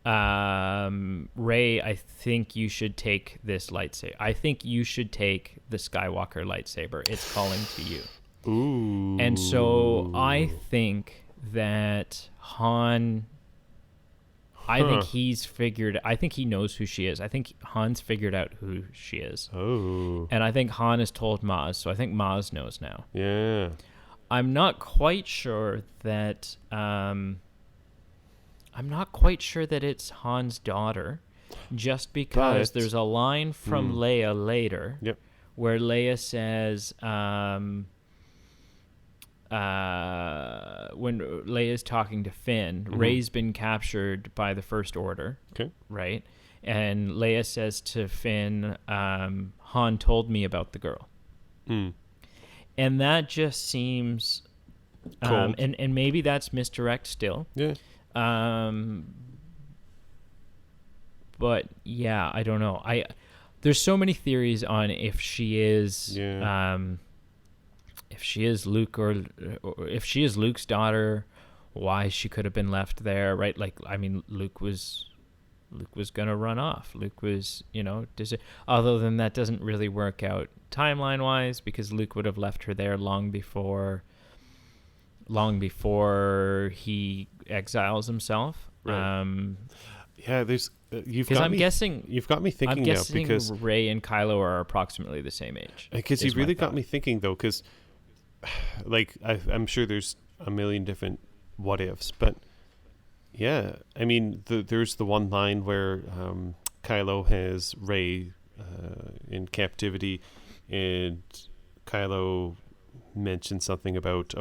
Rey, I think you should take this lightsaber. I think you should take the Skywalker lightsaber. It's calling to you. Ooh. And so I think that Han... I think he knows who she is. I think Han's figured out who she is. Oh. And I think Han has told Maz, so I think Maz knows now. Yeah. I'm not quite sure that it's Han's daughter, just because there's a line from Leia later where Leia says, when Leia's talking to Finn, Rey's been captured by the First Order, right? And Leia says to Finn, Han told me about the girl. And that just seems... and maybe that's misdirect still. Yeah. But yeah, I don't know. There's so many theories on if she is Luke or if she is Luke's daughter, why she could have been left there, right? Like, I mean, Luke was gonna run off. Luke was, although then that doesn't really work out timeline wise, because Luke would have left her there long before he exiles himself. Right. There's you've got me thinking now, because Rey and Kylo are approximately the same age. Because you really got me thinking though, because like I'm sure there's a million different what ifs, but yeah, I mean there's the one line where Kylo has Rey in captivity, and Kylo mentioned something about,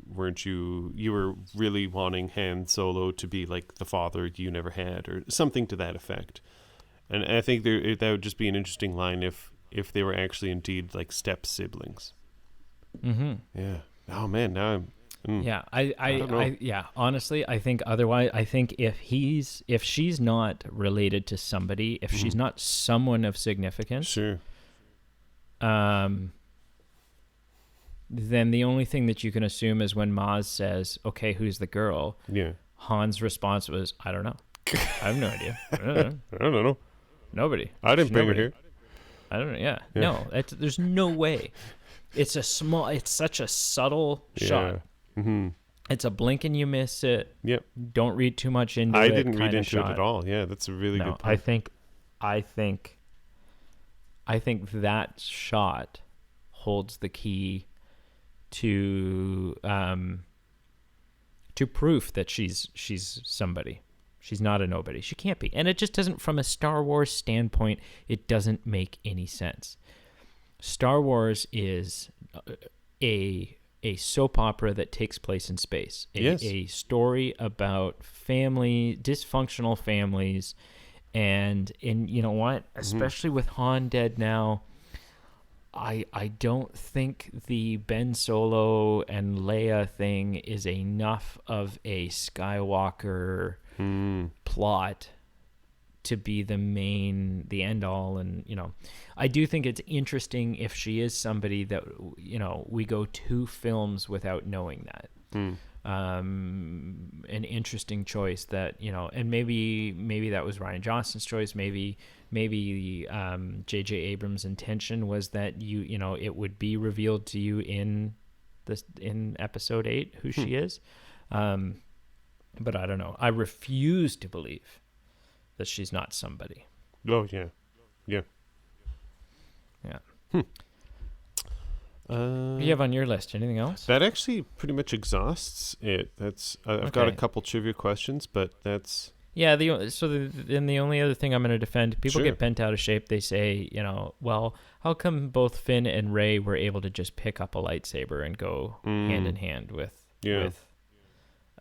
weren't you were really wanting Han Solo to be like the father you never had, or something to that effect. And I think that would just be an interesting line if they were actually indeed like step siblings. Mm-hmm. Yeah. Oh man, now Yeah, I don't know. yeah. Honestly, I think otherwise. I think if she's not related to somebody, if she's not someone of significance, Sure. Then the only thing that you can assume is when Maz says, "Okay, who's the girl?" Yeah. Han's response was, "I don't know. I have no idea. I don't know. I don't know. Nobody. I didn't bring her here. I don't know. Yeah. No, there's no way. It's such a subtle shot. Mm-hmm. It's a blink and you miss it. Yep. Don't read too much into it. I didn't read into shot. it at all. Yeah, that's a really good point. I think that shot holds the key to proof that she's somebody. She's not a nobody. She can't be. And it just doesn't, from a Star Wars standpoint, it doesn't make any sense. Star Wars is a soap opera that takes place in space. A story about dysfunctional families. And you know what? Especially with Han dead now, I don't think the Ben Solo and Leia thing is enough of a Skywalker plot to be the end all. And, I do think it's interesting if she is somebody that, we go 2 films without knowing that. An interesting choice that, and maybe that was Rian Johnson's choice. Maybe J.J. Abrams' intention was that it would be revealed to you in episode 8 who she is. But I don't know. I refuse to believe that she's not somebody. Oh yeah. Yeah. What do you have on your list? Anything else? That actually pretty much exhausts it. I've got a couple trivia questions, but that's... Yeah, then the only other thing I'm going to defend, people get bent out of shape. They say, well, how come both Finn and Rey were able to just pick up a lightsaber and go hand in hand with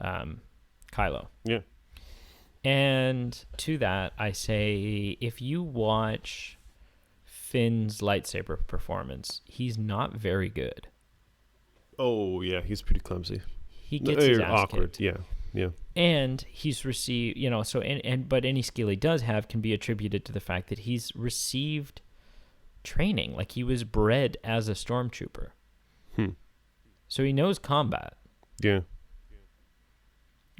Kylo? Yeah. And to that, I say, if you watch Finn's lightsaber performance, he's not very good. Oh, yeah, he's pretty clumsy. He gets his ass awkward. kicked. Yeah. And he's received, but any skill he does have can be attributed to the fact that he's received training. Like, he was bred as a stormtrooper. So he knows combat. Yeah.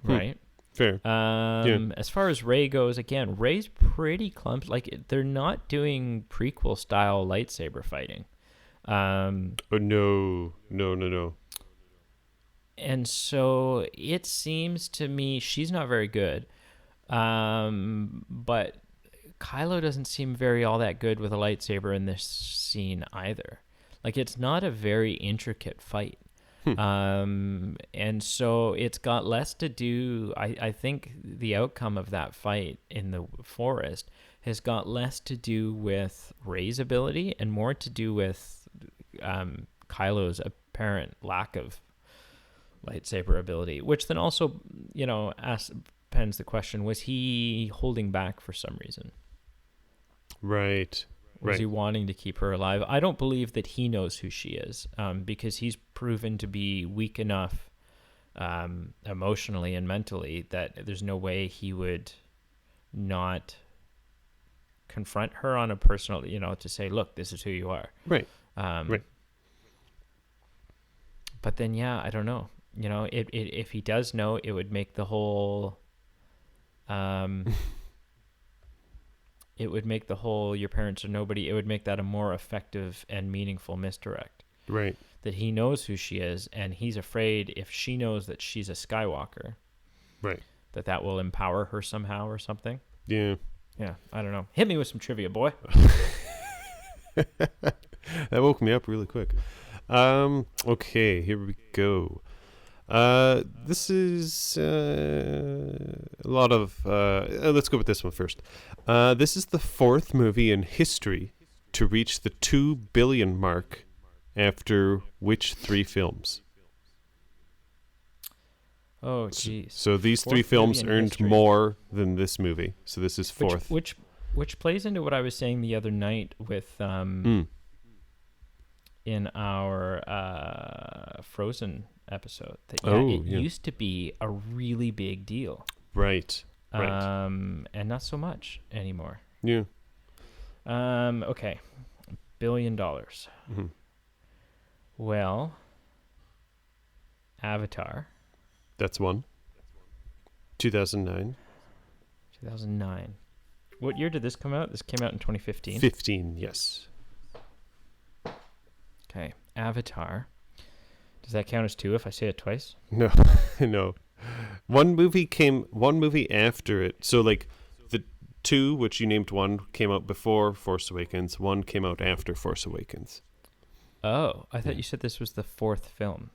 Right? Fair. As far as Rey goes, again, Rey's pretty clumsy. Like, they're not doing prequel style lightsaber fighting. No. And so it seems to me she's not very good. But Kylo doesn't seem very all that good with a lightsaber in this scene either. Like, it's not a very intricate fight. And so it's got less to do, I think the outcome of that fight in the forest has got less to do with Rey's ability and more to do with Kylo's apparent lack of lightsaber ability, which then also, pens the question, was he holding back for some reason? Right. Was he wanting to keep her alive? I don't believe that he knows who she is, because he's proven to be weak enough emotionally and mentally that there's no way he would not confront her on a personal, to say, look, this is who you are. Right. But then, I don't know. If he does know, it would make the whole... it would make the whole "your parents are nobody," it would make that a more effective and meaningful misdirect. Right. That he knows who she is, and he's afraid if she knows that she's a Skywalker, right, that will empower her somehow or something. Yeah. Yeah, I don't know. Hit me with some trivia, boy. That woke me up really quick. Okay, here we go. This is a lot of... let's go with this one first. This is the 4th movie in history to reach the 2 billion mark after which 3 films? Oh, jeez. So these 3 films earned more than this movie. So this is 4th. Which plays into what I was saying the other night with in our Frozen episode. That it used to be a really big deal. Right. And not so much anymore. Yeah. Okay. $1 billion. Mm-hmm. Well, Avatar. That's one. 2009. 2009. What year did this come out? This came out in 2015. 15, yes. Okay. Avatar. Does that count as two if I say it twice? No, no. One movie after it. So like the two, which you named, one came out before Force Awakens. One came out after Force Awakens. Oh, I thought you said this was the fourth film.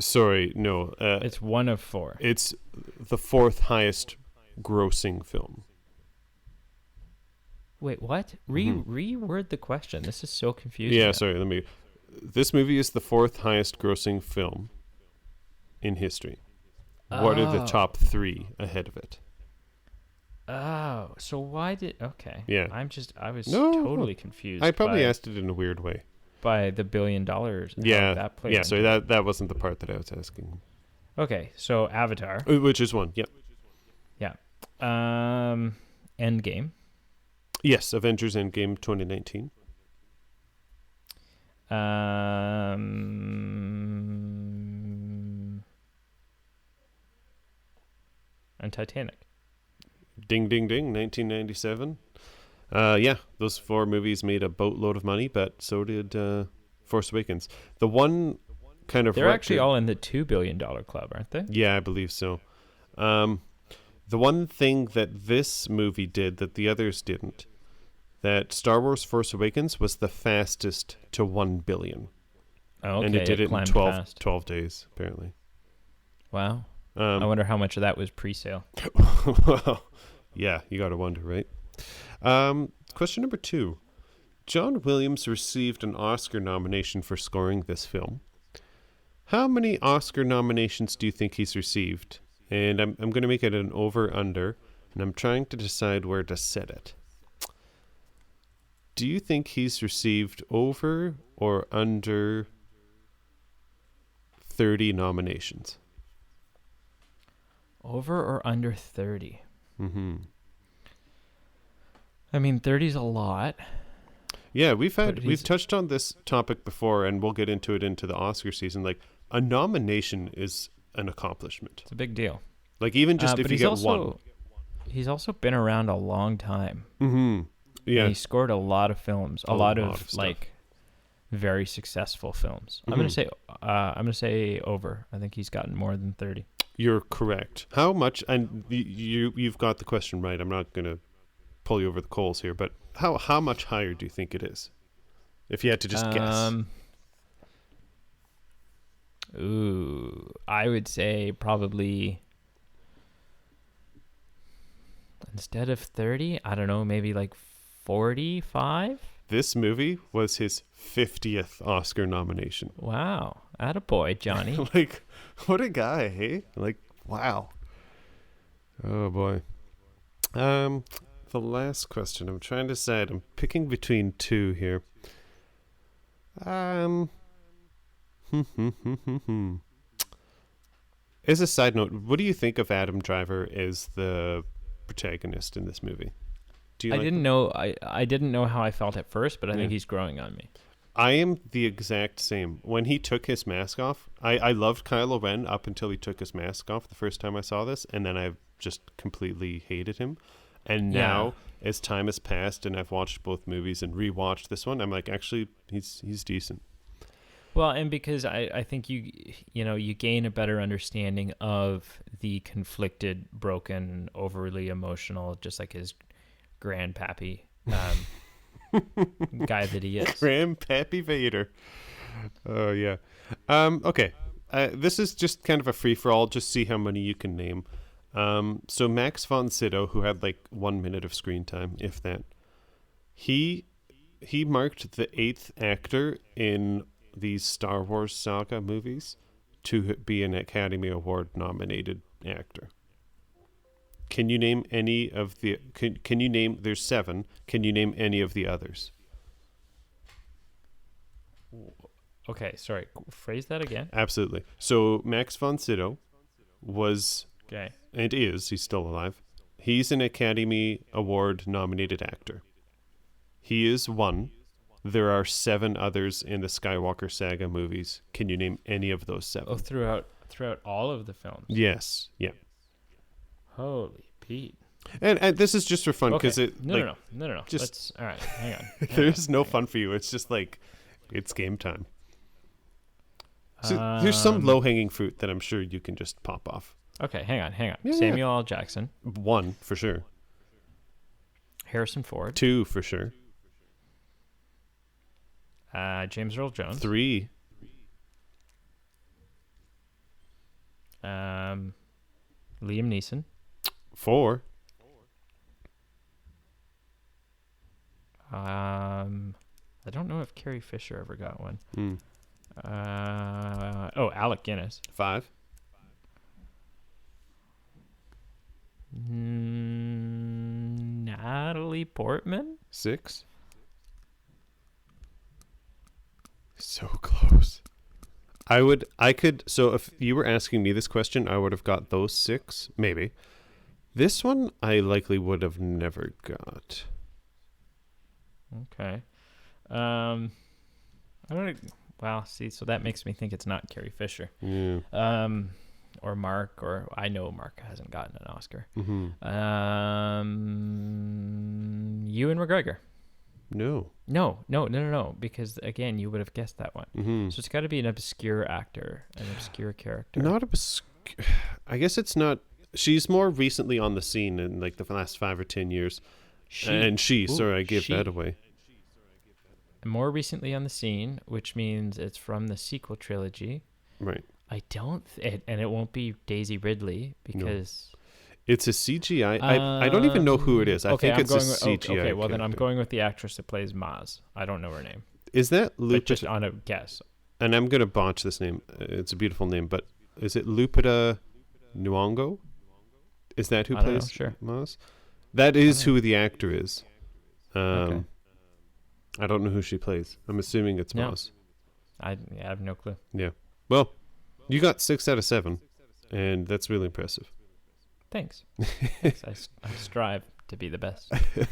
Sorry, no. It's one of four. It's the fourth highest grossing film. Wait, what? Reword the question. This is so confusing. Yeah, sorry. This movie is the fourth highest grossing film in history. What are the top three ahead of it? Oh, so why did... Okay. Yeah. I was totally confused. I probably asked it in a weird way. By the $1 billion. Yeah. That played yeah, so that wasn't the part that I was asking. Okay, so Avatar. Which is one, yeah. Yeah. Endgame. Yes, Avengers Endgame 2019. And Titanic. Ding, ding, ding, 1997. Yeah, those four movies made a boatload of money, but so did Force Awakens. The one kind of... They're actually all in the $2 billion club, aren't they? Yeah, I believe so. The one thing that this movie did that the others didn't, that Star Wars Force Awakens was the fastest to 1 billion. Oh, okay. And it did it in 12 days, apparently. Wow. I wonder how much of that was pre-sale. Well, yeah, you got to wonder, right? Question number 2. John Williams received an Oscar nomination for scoring this film. How many Oscar nominations do you think he's received? And I'm going to make it an over-under, and I'm trying to decide where to set it. Do you think he's received over or under 30 nominations? Over or under 30? Mm-hmm. I mean, 30's a lot. Yeah, we've touched on this topic before, and we'll get into it into the Oscar season. Like, a nomination is an accomplishment. It's a big deal. Like, even just if you get one. He's also been around a long time. Mm-hmm. Yeah. And he scored a lot of films, a lot of like very successful films. Mm-hmm. I'm gonna say over. I think he's gotten more than 30. You're correct. How much? And you've got the question right. I'm not gonna pull you over the coals here, but how much higher do you think it is? If you had to just guess. I would say probably instead of 30, I don't know, maybe like 45? This movie was his 50th Oscar nomination. Wow. Attaboy, Johnny. Like, what a guy, hey? Like, wow. Oh, boy. The last question. I'm trying to decide. I'm picking between two here. As a side note, what do you think of Adam Driver as the protagonist in this movie? I didn't know how I felt at first, but I think he's growing on me. I am the exact same. When he took his mask off, I loved Kylo Ren up until he took his mask off the first time I saw this, and then I just completely hated him. And now, as time has passed and I've watched both movies and rewatched this one, I'm like, actually, he's decent. Well, and because I think you gain a better understanding of the conflicted, broken, overly emotional, just like his grandpappy guy that he is. Grandpappy Vader. Oh, yeah. Okay. This is just kind of a free-for-all, just see how many you can name. So Max von Sydow, who had like 1 minute of screen time, if that, he marked the 8th actor in these Star Wars saga movies to be an Academy Award nominated actor. Can you name any of the... Can you name... There's 7. Can you name any of the others? Okay, sorry. Phrase that again. Absolutely. So Max von Sydow was, Okay. and is, he's still alive. He's an Academy Award nominated actor. He is one. There are 7 others in the Skywalker saga movies. Can you name any of those 7? Oh, throughout all of the films. Yes. Yeah. Holy Pete. And this is just for fun because Okay. it. No. Just all right. Hang on. There's no fun for you. It's just like it's game time. So there's some low hanging fruit that I'm sure you can just pop off. Okay, hang on. Yeah, Samuel L. Jackson. 1 for sure. Harrison Ford. 2 for sure. James Earl Jones. 3. Liam Neeson. 4. I don't know if Carrie Fisher ever got one. Alec Guinness. 5. Natalie Portman. 6. So close. So if you were asking me this question, I would have got those 6, maybe. This one, I likely would have never got. Okay. I don't. Well, see, so that makes me think it's not Carrie Fisher. Yeah. Or Mark, or I know Mark hasn't gotten an Oscar. Mm-hmm. Ewan McGregor. No, because again, you would have guessed that one. Mm-hmm. So it's got to be an obscure actor, an obscure character. Not obscure. I guess it's not. She's more recently on the scene in like the last 5 or 10 years. I gave that away. More recently on the scene, which means it's from the sequel trilogy. Right. I don't, and it won't be Daisy Ridley because it's a CGI. I don't even know who it is. I think it's a CGI. Okay, well character. then I'm going with the actress that plays Maz. I don't know her name. Is that Lupita? But just on a guess. And I'm gonna botch this name. It's a beautiful name, but is it Lupita Nyong'o? Is that who plays Maz? That is who the actor is. Okay. I don't know who she plays. I'm assuming it's Maz. I have no clue. Yeah. Well, you got 6 out of 7, and that's really impressive. Thanks. I strive to be the best. Do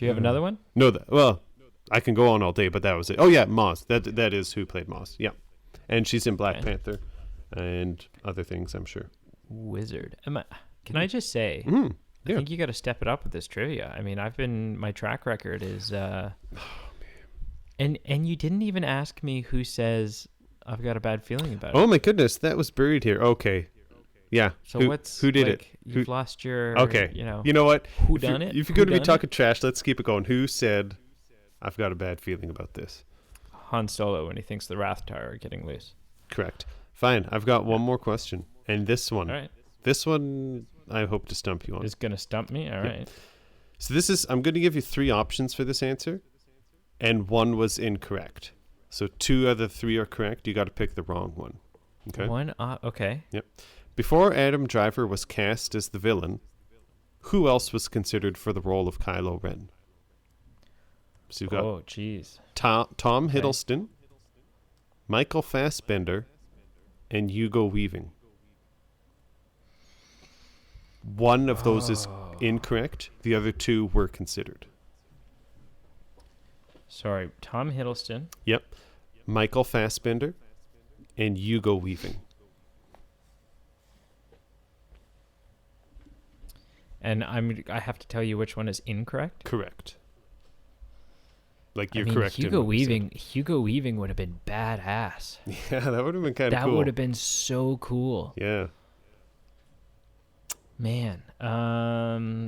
you have another one? No. I can go on all day, but that was it. Oh yeah, Maz. That is who played Maz. Yeah, and she's in Black Panther and other things, I'm sure. Wizard. Can I just say? Mm, yeah. I think you got to step it up with this trivia. I mean, my track record is. And you didn't even ask me who says I've got a bad feeling about it. Oh my goodness, that was buried here. Okay. Yeah. So who did it? You've lost your. Okay. You know what? Who done it? If you're going to be talking trash, let's keep it going. Who said I've got a bad feeling about this? Han Solo when he thinks the Wrath Tower are getting loose. Correct. Fine. I've got one more question, and this one. All right. This one I hope to stump you on. Is going to stump me? All right. So I'm going to give you 3 options for this answer, and 1 was incorrect. So 2 out of the 3 are correct. You got to pick the wrong one. Okay. Okay. Yep. Before Adam Driver was cast as the villain, who else was considered for the role of Kylo Ren? So you've got jeez. Tom Hiddleston, Michael Fassbender, and Hugo Weaving. One of those is incorrect. The other 2 were considered. Sorry, Tom Hiddleston. Yep. Michael Fassbender and Hugo Weaving. And I have to tell you which one is incorrect? Correct. Like you're correct. Hugo Weaving would have been badass. Yeah, that would have been kind of cool. That would have been so cool. Yeah. Man,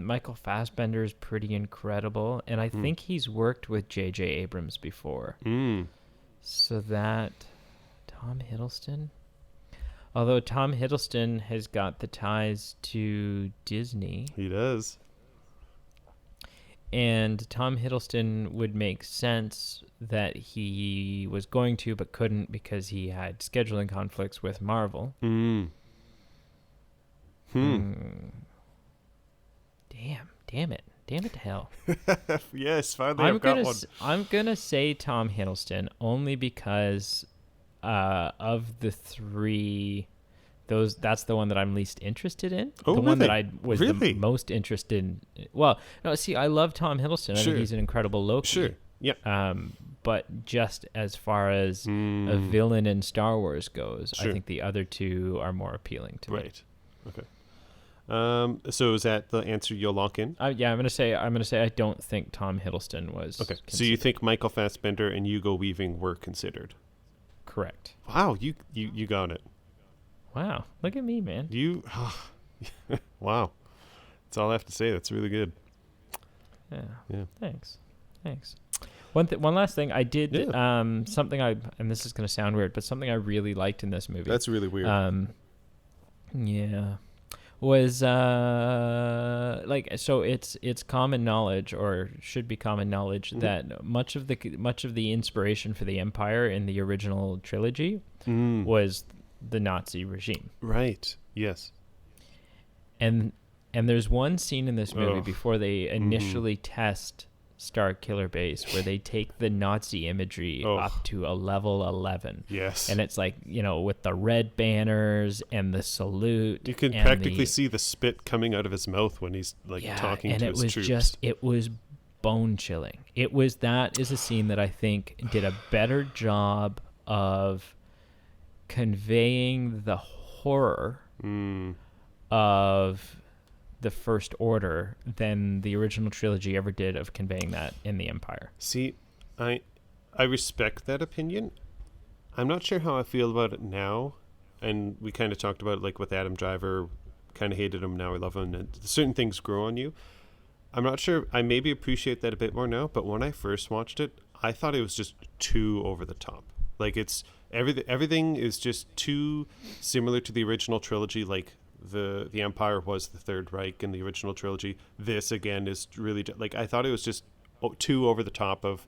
Michael Fassbender is pretty incredible, and I think he's worked with J.J. Abrams before. So that Tom Hiddleston, although Tom Hiddleston has got the ties to Disney, he does, and Tom Hiddleston would make sense that he was going to but couldn't because he had scheduling conflicts with Marvel. Damn it to hell. Yes, finally I've got one. I'm gonna say Tom Hiddleston only because of the three, that's the one that I'm least interested in. Oh, the really? one that I was Really? the most interested in. Well, no, see, I love Tom Hiddleston. I Sure. think he's an incredible Loki. Sure. Yeah. But just as far as a villain in Star Wars goes, Sure. I think the other two are more appealing to me. Right. Okay. So is that the answer you'll lock in? Yeah, I'm gonna say I don't think Tom Hiddleston was. Okay. So you think Michael Fassbender and Hugo Weaving were considered? Correct. Wow, you got it. Wow, look at me, man. Wow. That's all I have to say. That's really good. Yeah. Thanks. One last thing I did. Something and this is gonna sound weird, but something I really liked in this movie. That's really weird. Yeah. Was so it's common knowledge, or should be common knowledge, that much of the inspiration for the Empire in the original trilogy was the Nazi regime. Right. Yes. And there's one scene in this movie before they initially test Star Killer Base where they take the Nazi imagery up to a level 11. Yes. And it's like, with the red banners and the salute. You can practically see the spit coming out of his mouth when he's talking to his troops. It was bone chilling. That is a scene that I think did a better job of conveying the horror of the First Order than the original trilogy ever did of conveying that in the Empire. See, I respect that opinion. I'm not sure how I feel about it now, and we kind of talked about it, like with Adam Driver, kind of hated him, now I love him, and certain things grow on you. I'm not sure, I maybe appreciate that a bit more now, but when I first watched it, I thought it was just too over the top. Like, it's everything is just too similar to the original trilogy. Like the Empire was the Third Reich in the original trilogy. This again is really like, I thought it was just too over the top of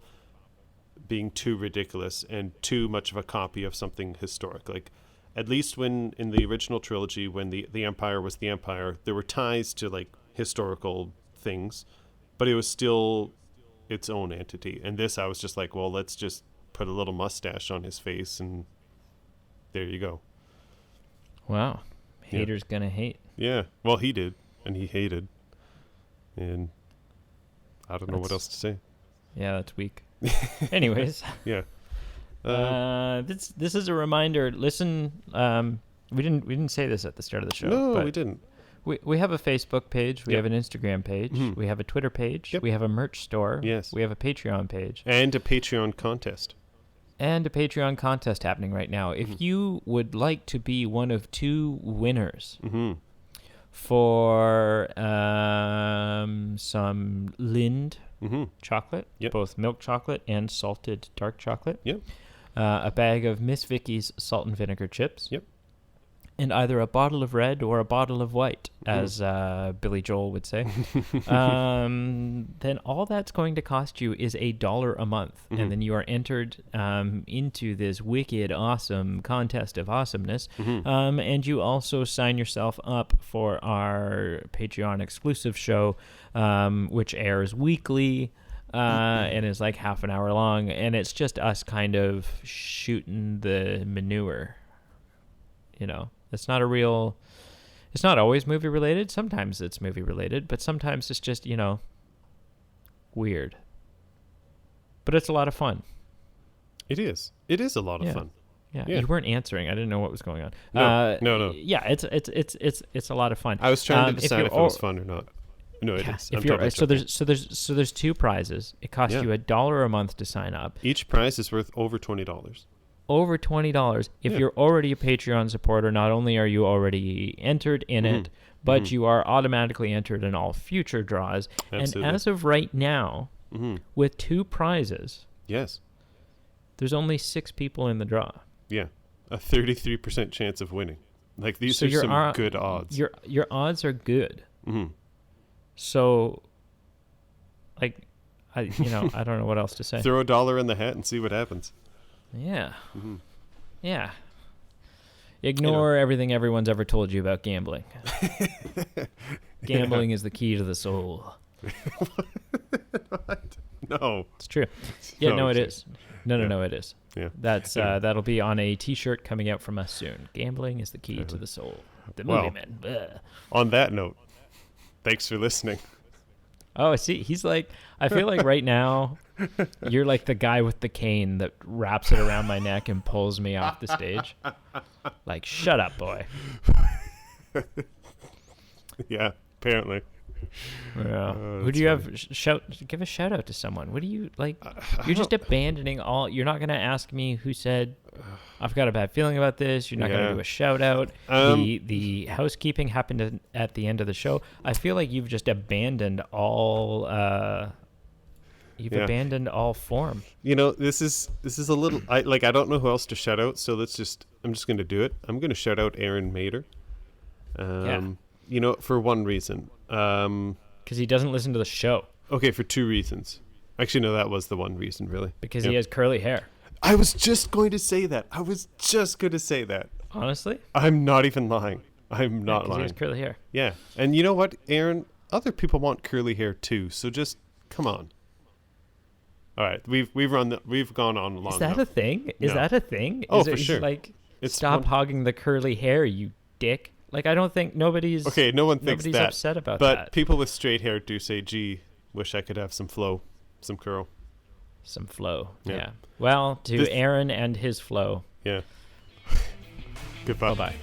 being too ridiculous and too much of a copy of something historic. Like, at least when in the original trilogy, when the Empire was the Empire, there were ties to like historical things, but it was still its own entity. And this, I was just like, well, let's just put a little mustache on his face and there you go. Wow. Haters gonna hate. Yeah. Well, he did, and he hated. And I don't know what else to say. Yeah, that's weak. Anyways. Yeah. This is a reminder. Listen, we didn't say this at the start of the show. No, but we didn't. We have a Facebook page. We have an Instagram page. Mm-hmm. We have a Twitter page. Yep. We have a merch store. Yes. We have a Patreon page. And a Patreon contest. And a Patreon contest happening right now. If you would like to be one of two winners for some Lind chocolate, both milk chocolate and salted dark chocolate, a bag of Miss Vicky's salt and vinegar chips, and either a bottle of red or a bottle of white, as Billy Joel would say, then all that's going to cost you is $1 a month. And then you are entered into this wicked awesome contest of awesomeness. And you also sign yourself up for our Patreon exclusive show, which airs weekly and is like half an hour long. And it's just us kind of shooting the manure, It's not it's not always movie related. Sometimes it's movie related, but sometimes it's just, weird. But it's a lot of fun. It is. It is a lot of fun. Yeah. You weren't answering. I didn't know what was going on. No. Yeah, it's a lot of fun. I was trying to decide if it was fun or not. No, it is. There's two prizes. It costs you $1 a month to sign up. Each prize is worth over $20. Over $20. If you're already a Patreon supporter, not only are you already entered in it, but you are automatically entered in all future draws. Absolutely. And as of right now, with two prizes, there's only 6 people in the draw. Yeah, a 33% chance of winning. Like, these are some good odds. Your odds are good. So, like, I don't know what else to say. Throw $1 in the hat and see what happens. Yeah. Yeah. Ignore everything everyone's ever told you about gambling. Gambling is the key to the soul. What? No. It's true. Yeah, no, it is. No, it is. Yeah. That's that'll be on a T-shirt coming out from us soon. Gambling is the key to the soul. The movie, man. Bleh. On that note, thanks for listening. Oh, see, he's like, I feel like right now you're like the guy with the cane that wraps it around my neck and pulls me off the stage. Like, shut up, boy. Yeah, apparently. Yeah. Who do you have? Give a shout out to someone. What do you like? You're just abandoning all. You're not going to ask me who said, I've got a bad feeling about this. You're not going to do a shout out. The housekeeping happened at the end of the show. I feel like you've just abandoned all. Abandoned all form. You know, this is a little. I don't know who else to shout out. So I'm just going to do it. I'm going to shout out Aaron Mader. You know, for one reason. Because he doesn't listen to the show. Okay, for two reasons. Actually, no, that was the one reason, really. Because he has curly hair. I was just going to say that. Honestly? I'm not even lying. I'm not lying. He has curly hair. Yeah. And you know what, Aaron? Other people want curly hair too, so just come on. All right, we've gone on long enough. Is that a thing? No. Is that a thing? For sure. Like, stop hogging the curly hair, you dick. Like, I don't think no one thinks nobody's upset about that. But people with straight hair do say, gee, wish I could have some flow, some curl. Some flow, yeah. Well, to Aaron and his flow. Yeah. Goodbye. Bye-bye.